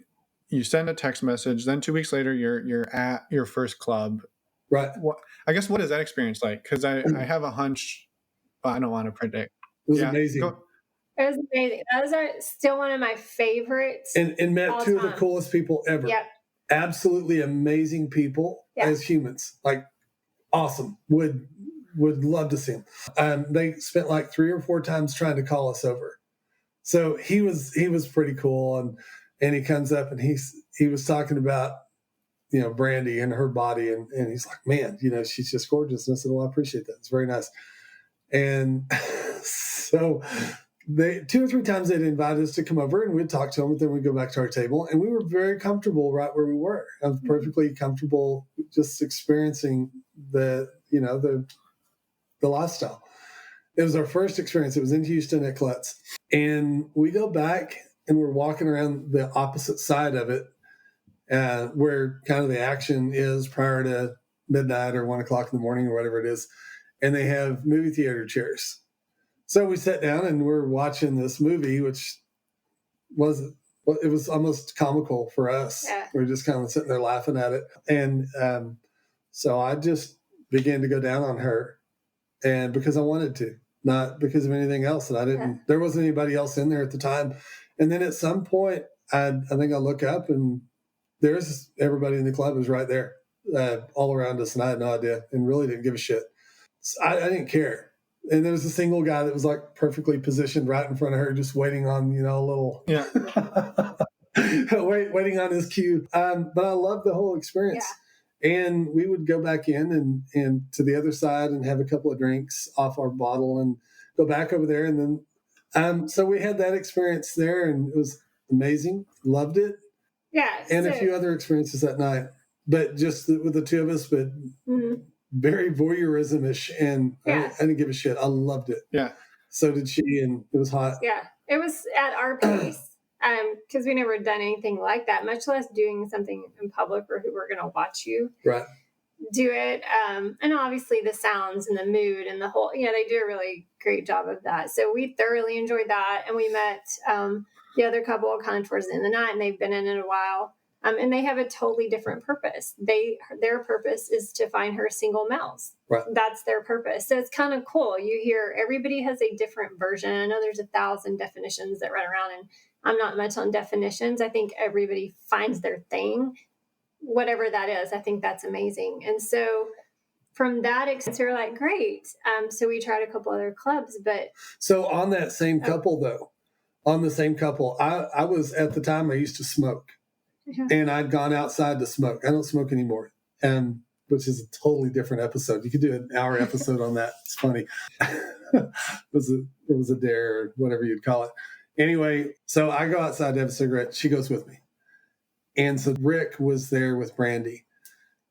you send a text message. Then 2 weeks later, you're at your first club. Right. I guess, what is that experience like? Because I have a hunch, but I don't want to predict. It was amazing. It was amazing. Those are still one of my favorites. And met 2 of the coolest people ever. Yep. Absolutely amazing people as humans. Like awesome. Would love to see them. They spent like 3 or 4 times trying to call us over. So he was pretty cool, and he comes up and he was talking about Brandy and her body, and he's like, man, she's just gorgeous. And I said, well, I appreciate that. It's very nice. And so 2 or 3 times they'd invite us to come over, and we'd talk to them, and then we'd go back to our table, and we were very comfortable right where we were. I was perfectly comfortable just experiencing the lifestyle. It was our first experience. It was in Houston at Klutz. And we go back and we're walking around the opposite side of it, where kind of the action is prior to midnight or 1 o'clock in the morning or whatever it is. And they have movie theater chairs. So we sat down and we're watching this movie, which it was almost comical for us. Yeah. We were just kind of sitting there laughing at it. And so I just began to go down on her, and because I wanted to, not because of anything else. And there wasn't anybody else in there at the time. And then at some point, I think I look up and there's everybody in the club was right there, all around us. And I had no idea and really didn't give a shit. So I didn't care. And there was a single guy that was like perfectly positioned right in front of her, just waiting on, a little, waiting on his cue. But I loved the whole experience. Yeah. And we would go back in and to the other side and have a couple of drinks off our bottle and go back over there. And then, so we had that experience there, and it was amazing. Loved it. Yeah. And a few other experiences that night, but just with the 2 of us, but very voyeurism-ish. And I didn't give a shit. I loved it. Yeah. So did she, and it was hot. Yeah. It was at our pace. Because we never done anything like that, much less doing something in public where who were going to watch you do it. And obviously the sounds and the mood and the whole, they do a really great job of that. So we thoroughly enjoyed that. And we met the other couple kind of towards the end of the night, and they've been in it a while. And they have a totally different purpose. Their purpose is to find her single males. Right. That's their purpose. So it's kind of cool. You hear everybody has a different version. I know there's 1,000 definitions that run around, and I'm not much on definitions. I think everybody finds their thing, whatever that is. I think that's amazing. And so from that experience, we're like, great. So we tried a couple other clubs, but. So on that same couple though, I was at the time I used to smoke. Yeah. And I'd gone outside to smoke. I don't smoke anymore, which is a totally different episode. You could do an hour episode on that. It's funny. It was a dare or whatever you'd call it. Anyway, so I go outside to have a cigarette. She goes with me. And so Rick was there with Brandy,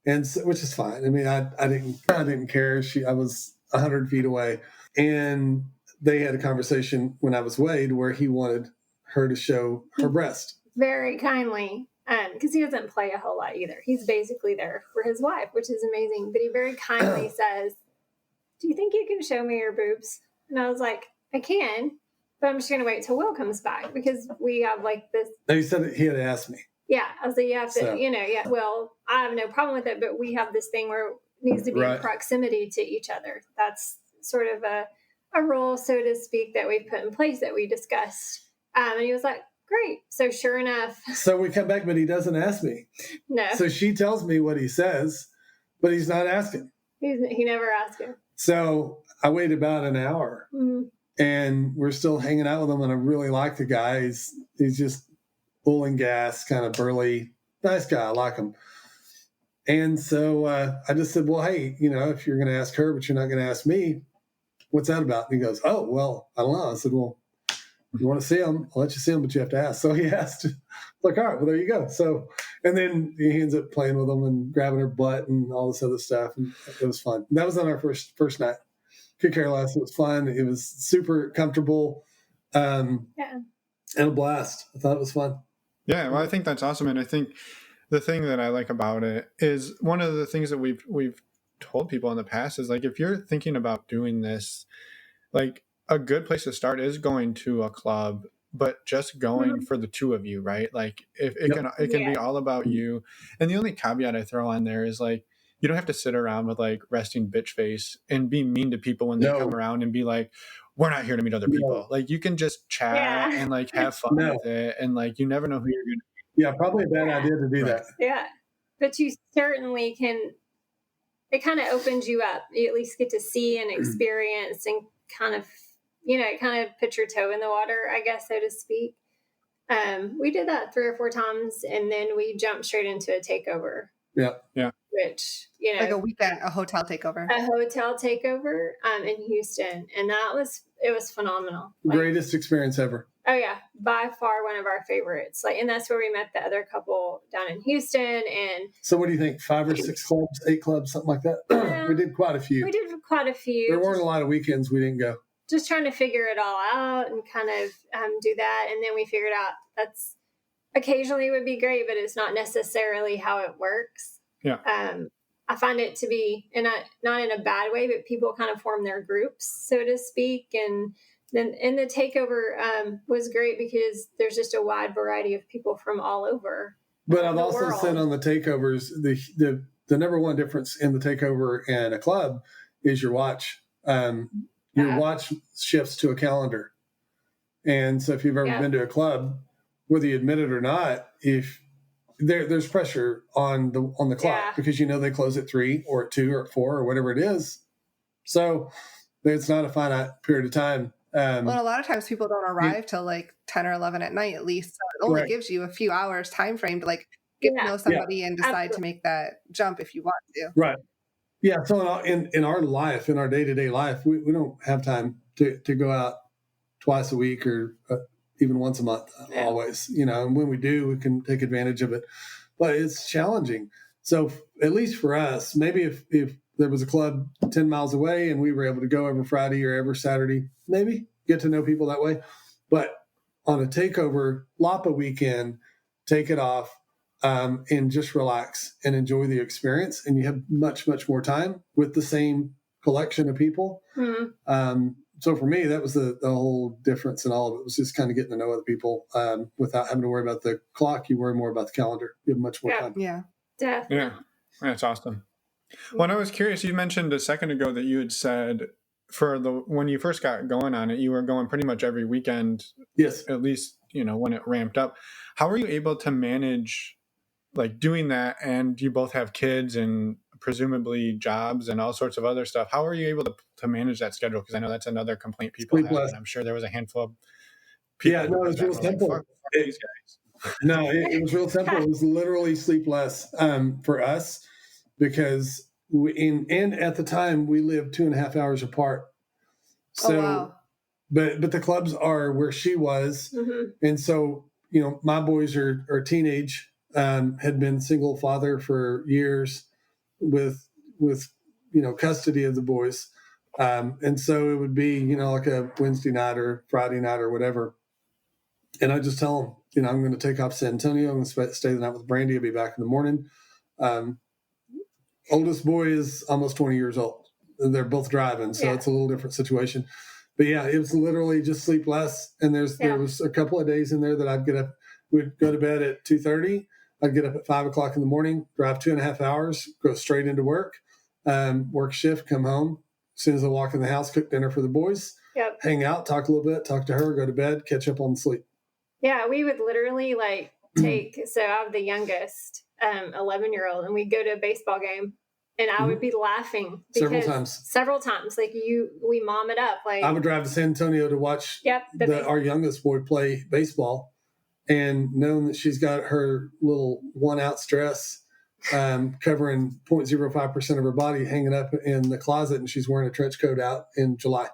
and so, which is fine. I mean, I didn't care. I was 100 feet away. And they had a conversation when I was weighed where he wanted her to show her breast. Very kindly. Because he doesn't play a whole lot either. He's basically there for his wife, which is amazing. But he very kindly says, do you think you can show me your boobs? And I was like, I can, but I'm just going to wait till Will comes back because we have like this. No, he said he had asked me. Yeah. I was like, you have to, So- yeah. Well, I have no problem with it, but we have this thing where it needs to be in Right. proximity to each other. That's sort of a rule, so to speak, that we've put in place that we discussed. And he was like, great. So sure enough, So we come back, but he doesn't ask me. no, So she tells me what he says, but he's not asking. he never asked him. So I waited about an hour, and we're still hanging out with him, and I really like the guy. He's just full and gas, kind of burly, nice guy. I like him. And so I just said, well, hey, if you're going to ask her, but you're not going to ask me, what's that about? And he goes, oh, well, I don't know. I said, well, you want to see him? I'll let you see him, but you have to ask. So he asked. Like, all right, well, there you go. So, and then he ends up playing with them and grabbing her butt and all this other stuff. And it was fun. That was on our first night. Could care less. It was fun. It was super comfortable. And a blast. I thought it was fun. Yeah, well, I think that's awesome. And I think the thing that I like about it is one of the things that we've told people in the past is like, if you're thinking about doing this, like a good place to start is going to a club, but just going for the two of you, right? Like if it can be all about you. And the only caveat I throw on there is like, you don't have to sit around with like resting bitch face and be mean to people when they come around and be like, we're not here to meet other people. Like you can just chat and like have fun with it. And like, you never know who you're going to be. Yeah, probably a bad idea to do that. Yeah. But you certainly can, it kind of opens you up. You at least get to see and experience and kind of, put your toe in the water, I guess, so to speak. We did that 3 or 4 times, and then we jumped straight into a takeover. Yeah. Yeah. Which, like a hotel takeover. A hotel takeover in Houston. And it was phenomenal. Greatest experience ever. Oh yeah, by far one of our favorites. And that's where we met the other couple down in Houston. And so, what do you think? 5 or 6 clubs, 8 clubs, something like that. We did quite a few. There weren't a lot of weekends we didn't go. Just trying to figure it all out and kind of do that, and then we figured out that's occasionally would be great, but it's not necessarily how it works. Yeah. I find it to be, and not in a bad way, but people kind of form their groups, so to speak, and. Then the takeover was great because there's just a wide variety of people from all over. But I've also said on the takeovers, the number one difference in the takeover and a club is your watch. Your watch shifts to a calendar. And so if you've ever been to a club, whether you admit it or not, if there's pressure on the clock because they close at 3 or at 2 or at 4 or whatever it is. So it's not a finite period of time. Well, a lot of times people don't arrive till like 10 or 11 at night, at least. So it only gives you a few hours time frame to like get to know somebody and decide to make that jump if you want to. Right. Yeah. So in our life, in our day-to-day life, we don't have time to go out twice a week or even once a month always, and when we do, we can take advantage of it, but it's challenging. So at least for us, maybe if there was a club 10 miles away and we were able to go every Friday or every Saturday, maybe get to know people that way. But on a takeover LAPA weekend, take it off and just relax and enjoy the experience. And you have much, much more time with the same collection of people. Mm-hmm. So for me, that was the whole difference in all of it. Was just kind of getting to know other people without having to worry about the clock. You worry more about the calendar. You have much more time. Yeah. Definitely. Yeah. That's awesome. Well, I was curious, you mentioned a second ago that you had said when you first got going on it, you were going pretty much every weekend. Yes. At least, when it ramped up. How were you able to manage like doing that? And you both have kids and presumably jobs and all sorts of other stuff. How are you able to manage that schedule? Because I know that's another complaint people have. And I'm sure there was a handful of people. Yeah, no, it was real simple. Like, these guys. No, it was real simple. It was literally sleepless for us. Because at the time we lived 2.5 hours apart. So, but the clubs are where she was. Mm-hmm. And so, my boys are teenage, had been single father for years with custody of the boys. And so it would be, like a Wednesday night or Friday night or whatever. And I just tell them, I'm going to take off to San Antonio. I'm going to stay the night with Brandy. I'll be back in the morning. Oldest boy is almost 20 years old. They're both driving, so it's a little different situation. But yeah, it was literally just sleep less. And there was a couple of days in there that we'd go to bed at 2:30, I'd get up at 5 o'clock in the morning, drive 2.5 hours, go straight into work, work shift, come home. As soon as I walk in the house, cook dinner for the boys, hang out, talk a little bit, talk to her, go to bed, catch up on sleep. Yeah, we would literally like take, so I have the youngest 11-year-old, and we'd go to a baseball game, and I would be laughing several times. Like we mom it up. Like I would drive to San Antonio to watch our youngest boy play baseball, and knowing that she's got her little 1-ounce dress covering 0.05% of her body hanging up in the closet, and she's wearing a trench coat out in July.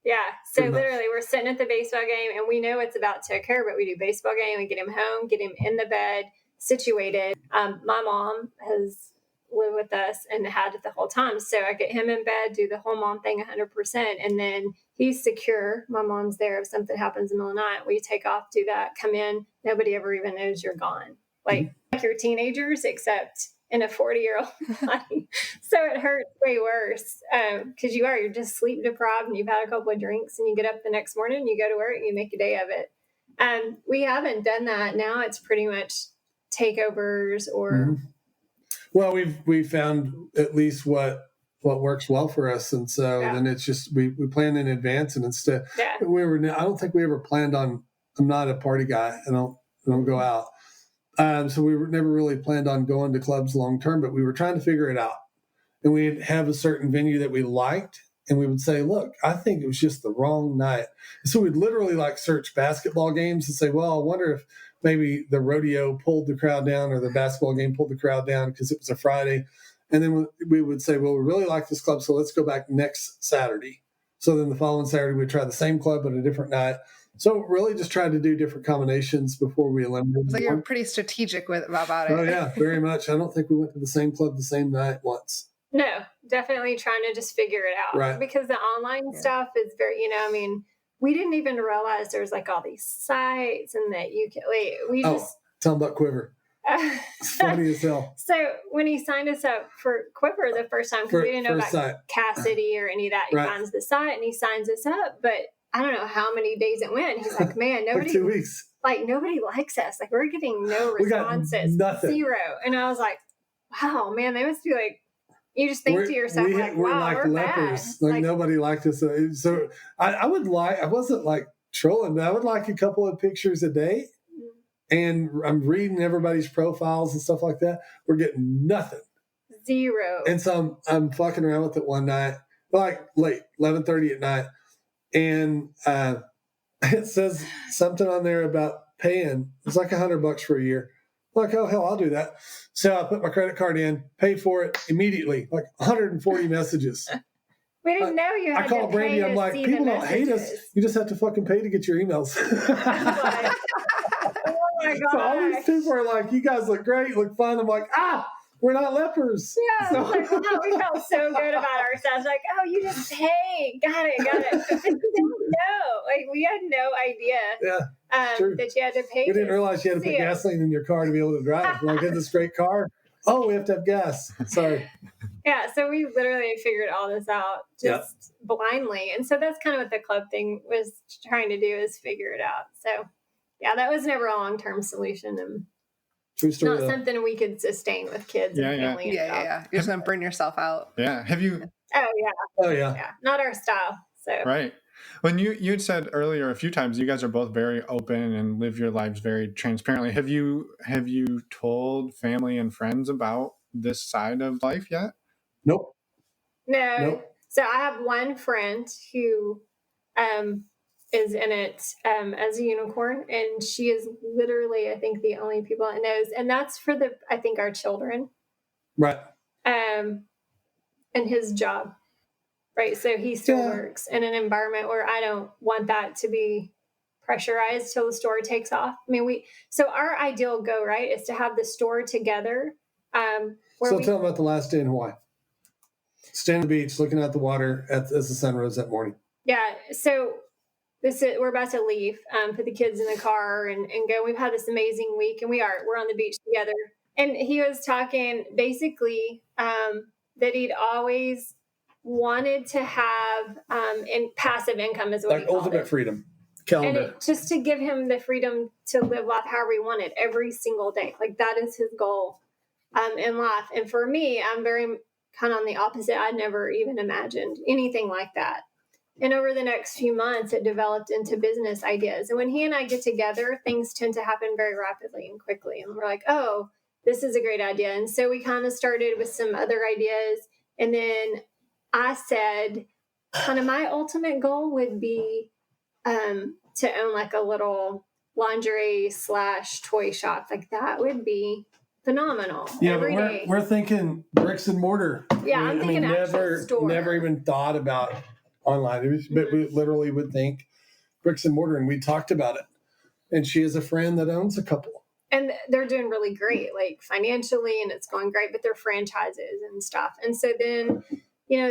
Yeah. So literally we're sitting at the baseball game, and we know it's about to occur, but we do baseball game, we get him home, get him in the bed, situated. My mom has lived with us and had it the whole time. So I get him in bed, do the whole mom thing 100%. And then he's secure. My mom's there. If something happens in the middle of the night, we take off, do that, come in. Nobody ever even knows you're gone. Like you're teenagers, except in a 40-year-old body. So it hurts way worse because you're just sleep deprived, and you've had a couple of drinks, and you get up the next morning and you go to work and you make a day of it. We haven't done that. Now it's pretty much takeovers or... Well, we've found at least what works well for us, and so then it's just we plan in advance, and instead I don't think we ever planned on. I'm not a party guy. I don't go out, so we never really planned on going to clubs long term. But we were trying to figure it out, and we'd have a certain venue that we liked, and we would say, "Look, I think it was just the wrong night." So we'd literally like search basketball games and say, "Well, I wonder if." Maybe the rodeo pulled the crowd down, or the basketball game pulled the crowd down because it was a Friday. And then we would say, well, we really like this club, so let's go back next Saturday. So then the following Saturday, we'd try the same club but a different night. So really just tried to do different combinations before we eliminated. So you're pretty strategic about it. Oh, yeah, very much. I don't think we went to the same club the same night once. No, definitely trying to just figure it out. Right. Because the online stuff is very, we didn't even realize there's like all these sites and that you can tell them about Quiver. It's funny as hell. So when he signed us up for Quiver the first time, because we didn't know about Cassidy or any of that, he finds the site and he signs us up. But I don't know how many days it went. He's like, man, nobody, like 2 weeks. Like nobody likes us. Like we're getting no responses, zero. And I was like, wow, man, they must be like, you just think to yourself, we're like lepers. Bad. Like nobody liked us. So I wasn't like trolling, but I would like a couple of pictures a day. And I'm reading everybody's profiles and stuff like that. We're getting nothing. Zero. And so I'm fucking around with it one night, like late, 11:30 at night. And it says something on there about paying. It's like $100 for a year. I'm like, oh, hell, I'll do that. So I put my credit card in, pay for it immediately, like 140 messages. We didn't know you had I call to Brandy. pay I'm like, people don't hate us. You just have to fucking pay to get your emails. Oh my God. So all these people are like, you guys look great, look fun. I'm like, we're not lepers. Yeah. So, like, we felt so good about ourselves. Like, oh, you just pay. Got it. But we didn't know. Like, we had no idea that you had to pay. We didn't realize you had to put gasoline in your car to be able to drive. Like, get this great car. Oh, we have to have gas. Sorry. Yeah, so we literally figured all this out just blindly. And so that's kind of what the club thing was trying to do, is figure it out. So, yeah, that was never a long-term solution. And true story. Not something we could sustain with kids and family. Yeah. You're just going to burn yourself out. Yeah. Have you? Oh, yeah. Yeah. Not our style. So. Right. When you had said earlier a few times, you guys are both very open and live your lives very transparently. Have you told family and friends about this side of life yet? Nope. No. So I have one friend who is in it as a unicorn, and she is literally, I think, the only people that knows, and that's for our children. Right. And his job. Right. So he still works in an environment where I don't want that to be pressurized till the store takes off. I mean, so our ideal goal, right, is to have the store together. Tell them about the last day in Hawaii. Stand on the beach, looking at the water as the sun rose that morning. Yeah. So we're about to leave, put the kids in the car and go. We've had this amazing week, and we're on the beach together. And he was talking basically that he'd always wanted to have in passive income is what like he called ultimate it. freedom. calendar. And just to give him the freedom to live life however he wanted every single day. Like that is his goal in life. And for me, I'm very kind of on the opposite. I never even imagined anything like that. And over the next few months, it developed into business ideas. And when he and I get together, things tend to happen very rapidly and quickly. And we're like, oh, this is a great idea. And so we kind of started with some other ideas. And then I said, kind of my ultimate goal would be to own like a little lingerie / toy shop. Like that would be phenomenal. Yeah, every but day. we're thinking bricks and mortar. Yeah, I'm thinking actual store. Never even thought about online, but we literally would think bricks and mortar, and we talked about it. And she has a friend that owns a couple. And they're doing really great, like financially, and it's going great, but they're franchises and stuff. And so then,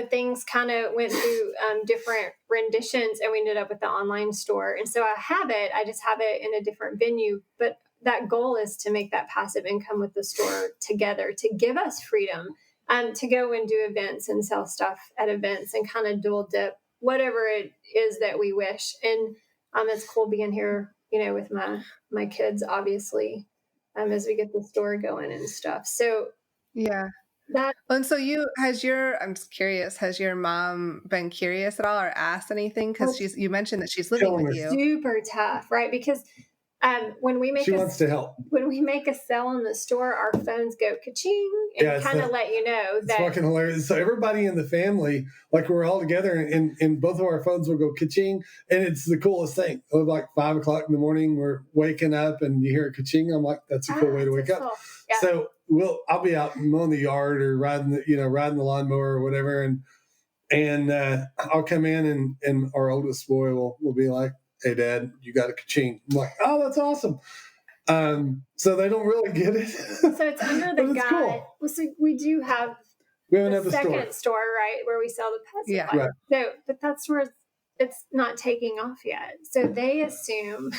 things kind of went through different renditions, and we ended up with the online store. And so I just have it in a different venue. But that goal is to make that passive income with the store together, to give us freedom to go and do events and sell stuff at events and kind of dual dip, whatever it is that we wish. And it's cool being here, with my kids, obviously, as we get the store going and stuff. So yeah. That, and so I'm just curious, has your mom been curious at all or asked anything? Because you mentioned that she's living with you. Super tough, right? Because when we make she wants to help. When we make a sale in the store, our phones go ka-ching and kind of let you know that. It's fucking hilarious. So everybody in the family, like we're all together, and both of our phones will go ka-ching, and it's the coolest thing. It was like 5 o'clock in the morning, we're waking up, and you hear a ka-ching. I'm like, that's a cool way to wake up. Yeah. So I'll be out mowing the yard or riding the lawnmower or whatever, and I'll come in, and our oldest boy will be like, hey, Dad, you got a ka-ching. I'm like, oh, that's awesome. So they don't really get it. So it's under the guy. Cool. Well, so we do have the second store, right, where we sell the pets. Yeah. Right. So, but that's where it's not taking off yet. So they assume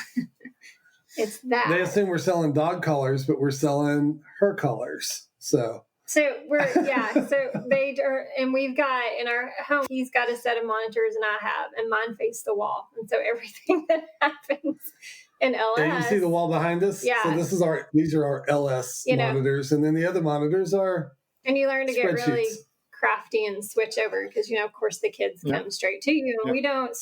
it's that. They assume we're selling dog collars, but we're selling her collars. So they are, and we've got in our home, he's got a set of monitors and I have, and mine face the wall. And so everything that happens in LS. Yeah, you see the wall behind us? Yeah. So these are our LS monitors. And then the other monitors are And you learn to get really crafty and switch over because, of course the kids come straight to you. And we don't,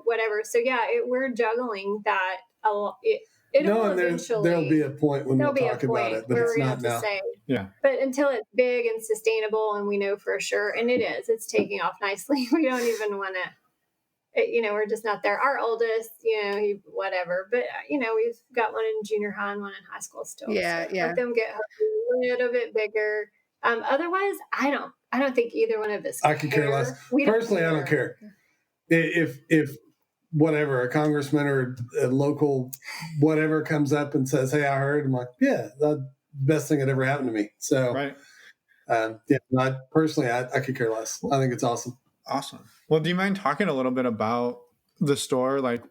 whatever. So we're juggling that a lot. There'll be a point when we'll talk about it, but it's not now. But until it's big and sustainable, and we know for sure, and it's taking off nicely. We don't even want to, we're just not there. Our oldest, whatever. But we've got one in junior high and one in high school still. Yeah, so let them get a little bit bigger. Otherwise, I don't think either one of us. I could care less. Personally, I don't care if whatever, a congressman or a local whatever comes up and says, hey, I heard, I'm like, yeah, the best thing that ever happened to me. So, right. Personally, I could care less. I think it's awesome. Awesome. Well, do you mind talking a little bit about the store, like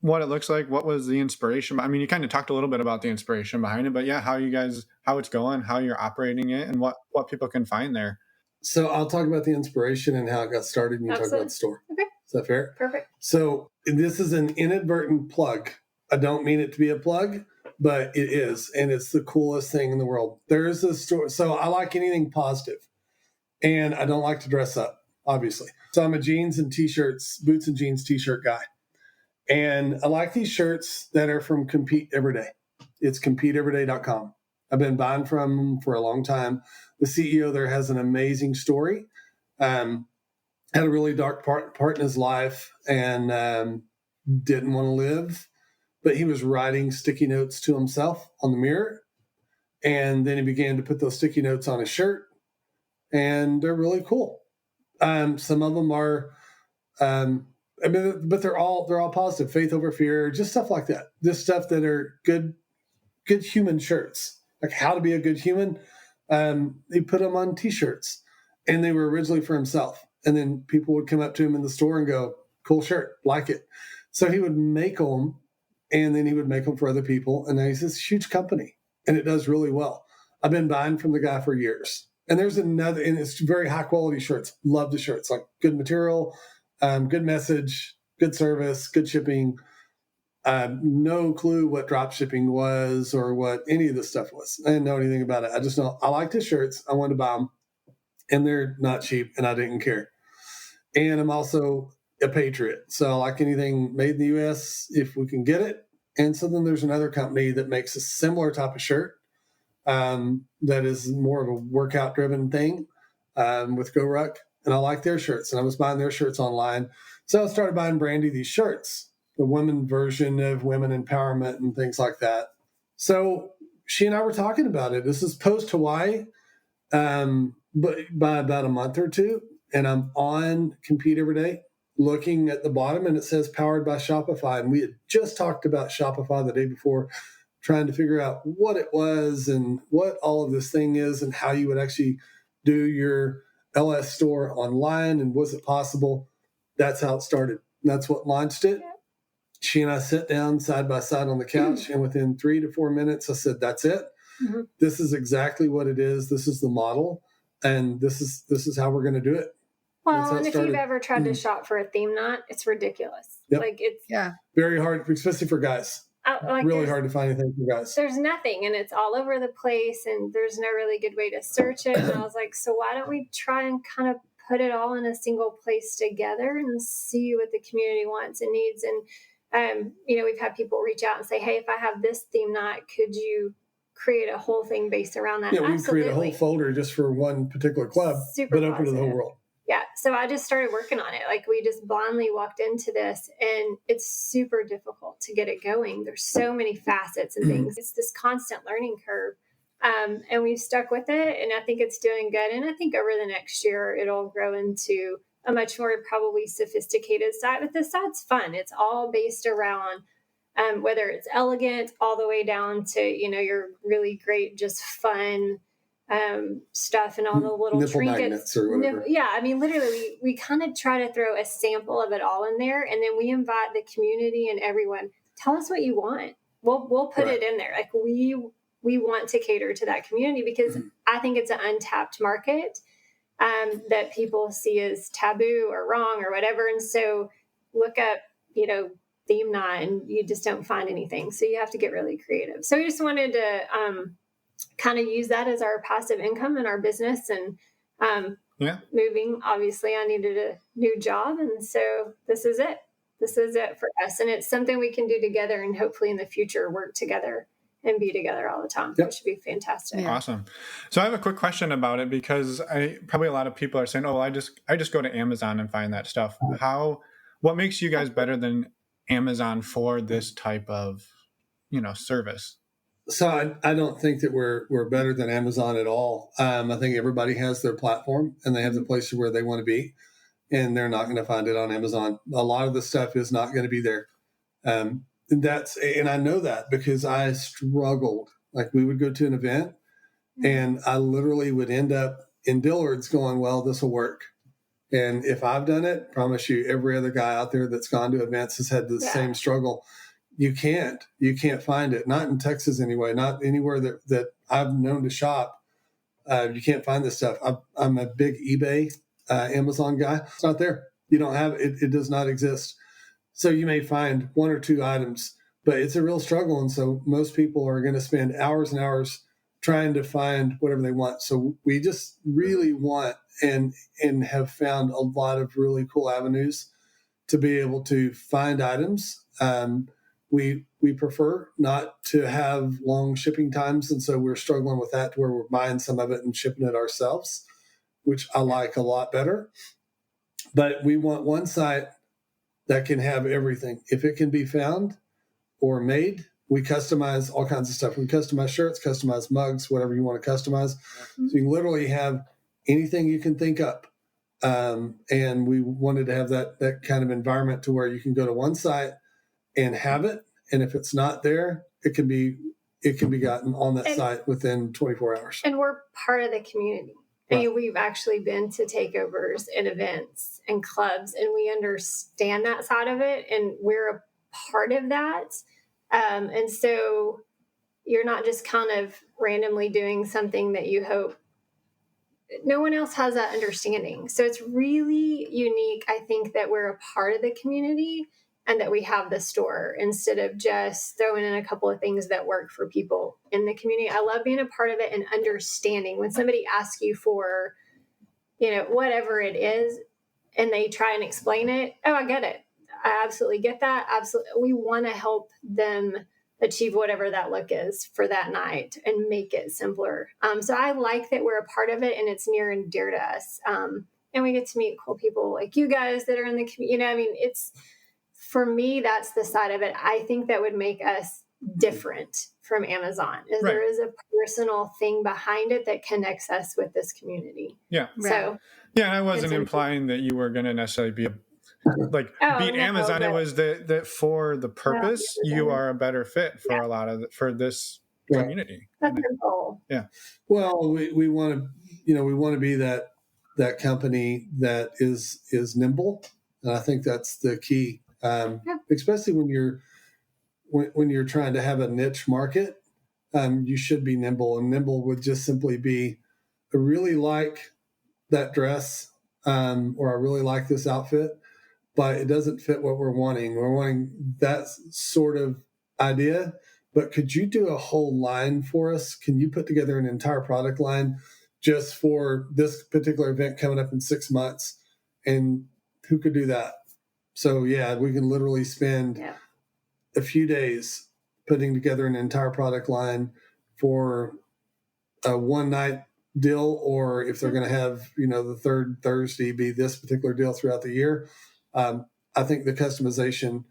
what it looks like? What was the inspiration? I mean, you kind of talked a little bit about the inspiration behind it, but how it's going, how you're operating it, and what people can find there. So I'll talk about the inspiration and how it got started, and you talk about the store. Okay. Is that fair? Perfect. So this is an inadvertent plug. I don't mean it to be a plug, but it is. And it's the coolest thing in the world. There is a store. So I like anything positive, and I don't like to dress up, obviously. So I'm a jeans and t-shirts, boots and jeans t-shirt guy. And I like these shirts that are from Compete Everyday. It's CompeteEveryday.com. I've been buying from them for a long time. The CEO there has an amazing story. Had a really dark part in his life and didn't want to live, but he was writing sticky notes to himself on the mirror. And then he began to put those sticky notes on his shirt, and they're really cool. Some of them are, but they're all positive, faith over fear, just stuff like that. Just stuff that are good human shirts, like how to be a good human. He put them on t-shirts, and they were originally for himself. And then people would come up to him in the store and go, cool shirt, like it. So he would make them, and then he would make them for other people. And now he's this huge company, and it does really well. I've been buying from the guy for years. And there's another, and it's very high quality shirts. Love the shirts, like good material, good message, good service, good shipping. No clue what drop shipping was or what any of this stuff was. I didn't know anything about it. I just know I liked his shirts. I wanted to buy them, and they're not cheap, and I didn't care. And I'm also a patriot. So I like anything made in the U.S. if we can get it. And so then there's another company that makes a similar type of shirt that is more of a workout driven thing with GoRuck. And I like their shirts. And I was buying their shirts online. So I started buying Brandy these shirts, the women version of women empowerment and things like that. So she and I were talking about it. This is post Hawaii, but by about a month or two. And I'm on Compete Every Day looking at the bottom, and it says powered by Shopify. And we had just talked about Shopify the day before, trying to figure out what it was and what all of this thing is and how you would actually do your LS store online and was it possible. That's how it started. That's what launched it. Yeah. She and I sat down side by side on the couch, and within 3 to 4 minutes, I said, that's it. Mm-hmm. This is exactly what it is. This is the model, and this is how we're going to do it. Well, and if you've ever tried to shop for a theme knot, it's ridiculous. Yep. Like it's very hard, especially for guys. Like really hard to find anything for guys. There's nothing, and it's all over the place, and there's no really good way to search it. And I was like, so why don't we try and kind of put it all in a single place together and see what the community wants and needs? And we've had people reach out and say, hey, if I have this theme knot, could you create a whole thing based around that? Yeah, we create a whole folder just for one particular club, but open to the whole world. Yeah. So I just started working on it. Like we just blindly walked into this, and it's super difficult to get it going. There's so many facets and things. It's this constant learning curve. And we've stuck with it, and I think it's doing good. And I think over the next year, it'll grow into a much more probably sophisticated site. But this site's fun. It's all based around whether it's elegant all the way down to, your really great, just fun stuff and all the little nipple trinkets magnets or whatever. I mean, literally we kind of try to throw a sample of it all in there, and then we invite the community and everyone, tell us what you want. We'll put it in there. Like we want to cater to that community because I think it's an untapped market that people see as taboo or wrong or whatever. And so look up, theme knot, and you just don't find anything. So you have to get really creative. So we just wanted to kind of use that as our passive income in our business. And moving, obviously I needed a new job, and so this is it for us, and it's something we can do together, and hopefully in the future work together and be together all the time. Which should be fantastic. Awesome. So I have a quick question about it, because probably a lot of people are saying, oh, well, I just go to Amazon and find that stuff. What makes you guys better than Amazon for this type of service? So I don't think that we're better than Amazon at all. I think everybody has their platform, and they have the place where they want to be, and they're not going to find it on Amazon. A lot of the stuff is not going to be there. And I know that because I struggled. Like we would go to an event, and I literally would end up in Dillard's going, well, this will work. And if I've done it, promise you, every other guy out there that's gone to events has had the same struggle. You can't find it. Not in Texas anyway. Not anywhere that I've known to shop. You can't find this stuff. I'm a big eBay, Amazon guy. It's not there. You don't have it. It does not exist. So you may find 1 or 2 items, but it's a real struggle. And so most people are going to spend hours and hours trying to find whatever they want. So we just really want and have found a lot of really cool avenues to be able to find items. We prefer not to have long shipping times, and so we're struggling with that to where we're buying some of it and shipping it ourselves, which I like a lot better. But we want one site that can have everything. If it can be found or made, we customize all kinds of stuff. We customize shirts, customize mugs, whatever you want to customize. So you literally have anything you can think up. And we wanted to have that kind of environment to where you can go to one site and have it. And if it's not there, it can be gotten on that site within 24 hours. And we're part of the community. Right. I mean, we've actually been to takeovers and events and clubs, and we understand that side of it, and we're a part of that. And so you're not just kind of randomly doing something that you hope no one else has that understanding. So it's really unique. I think that we're a part of the community. and that we have the store instead of just throwing in a couple of things that work for people in the community. I love being a part of it and understanding when somebody asks you for, whatever it is, and they try and explain it. Oh, I get it. I absolutely get that. Absolutely. We want to help them achieve whatever that look is for that night and make it simpler. So I like that we're a part of it and it's near and dear to us. And we get to meet cool people like you guys that are in the community. It's, for me, that's the side of it. I think that would make us different from Amazon is Right. there is a personal thing behind it that connects us with this community. Yeah. So yeah, I wasn't implying that you were going to necessarily be beat Amazon. It was that for the purpose, you are a better fit for a lot of for this community. That's the goal. Yeah. Well, we want to be that company that is nimble, and I think that's the key. Especially when you're trying to have a niche market, you should be nimble, and nimble would just simply be, I really like that dress, or I really like this outfit, but it doesn't fit what we're wanting. We're wanting that sort of idea, but could you do a whole line for us? Can you put together an entire product line just for this particular event coming up in 6 months? And who could do that? So yeah, we can literally spend a few days putting together an entire product line for a one night deal, or if they're going to have, the third Thursday be this particular deal throughout the year. I think the customization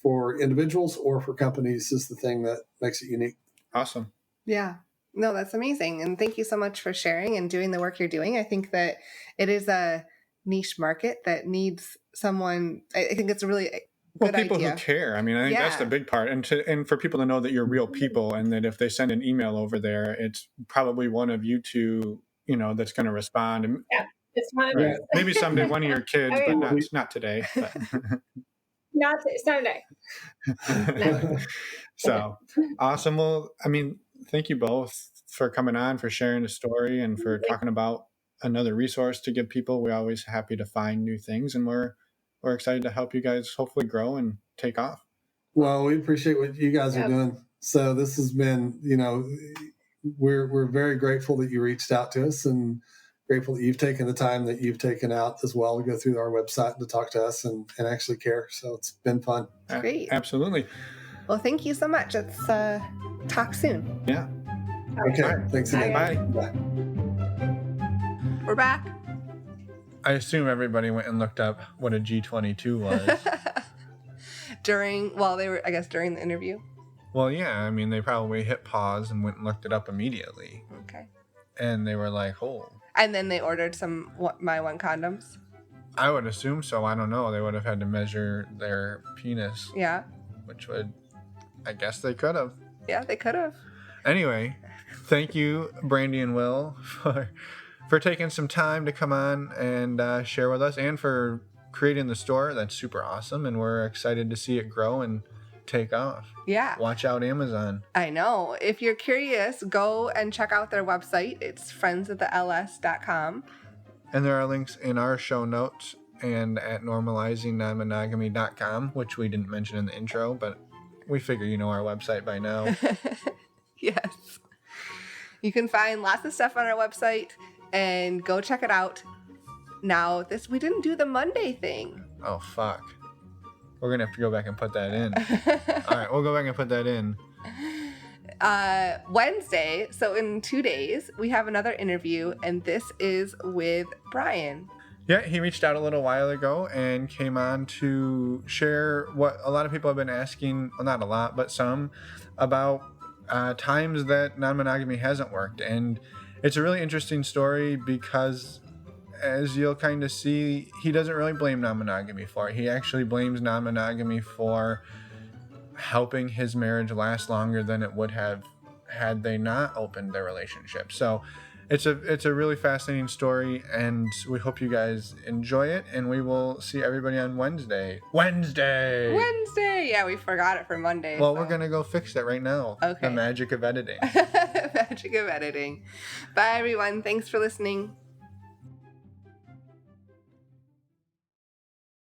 for individuals or for companies is the thing that makes it unique. Awesome. Yeah. No, that's amazing. And thank you so much for sharing and doing the work you're doing. I think that it is a niche market that needs someone. I think it's a really good people idea. Who care. I mean, I think that's the big part. And for people to know that you're real people, and that if they send an email over there, it's probably one of you two, that's going to respond. And, it's one of right. Maybe someday one of your kids, but not today. But. Not today. No. So awesome. Well, I mean, thank you both for coming on, for sharing the story, and for talking about another resource to give people. We're always happy to find new things, and we're excited to help you guys hopefully grow and take off. Well, we appreciate what you guys are doing. So this has been, we're very grateful that you reached out to us, and grateful that you've taken the time that you've taken out as well to go through our website and to talk to us and actually care. So it's been fun. Great. Absolutely. Well, thank you so much. Let's talk soon. Yeah. Okay. Right. Thanks again. Bye. We're back. I assume everybody went and looked up what a G22 was. during the interview. Well, yeah. I mean, they probably hit pause and went and looked it up immediately. Okay. And they were like, oh. And then they ordered some My One condoms? I would assume so. I don't know. They would have had to measure their penis. Yeah. I guess they could have. Yeah, they could have. Anyway, thank you, Brandy and Will, for taking some time to come on and share with us, and for creating the store. That's super awesome, and we're excited to see it grow and take off. Yeah. Watch out, Amazon. I know. If you're curious, go and check out their website. It's friendsofthels.com. And there are links in our show notes and at normalizingnonmonogamy.com, which we didn't mention in the intro, but we figure you know our website by now. Yes. You can find lots of stuff on our website and go check it out. Now, we didn't do the Monday thing. Oh, fuck. We're going to have to go back and put that in. All right, we'll go back and put that in. Wednesday, so in 2 days, we have another interview, and this is with Brian. Yeah, he reached out a little while ago and came on to share what a lot of people have been asking, well, not a lot, but some, about times that non-monogamy hasn't worked. And it's a really interesting story because, as you'll kind of see, he doesn't really blame non-monogamy for it. He actually blames non-monogamy for helping his marriage last longer than it would have had they not opened their relationship. So it's a really fascinating story, and we hope you guys enjoy it, and we will see everybody on Wednesday. Yeah, we forgot it for Monday. Well, we're gonna go fix that right now. Okay. The magic of editing. Magic of editing. Bye, everyone. Thanks for listening.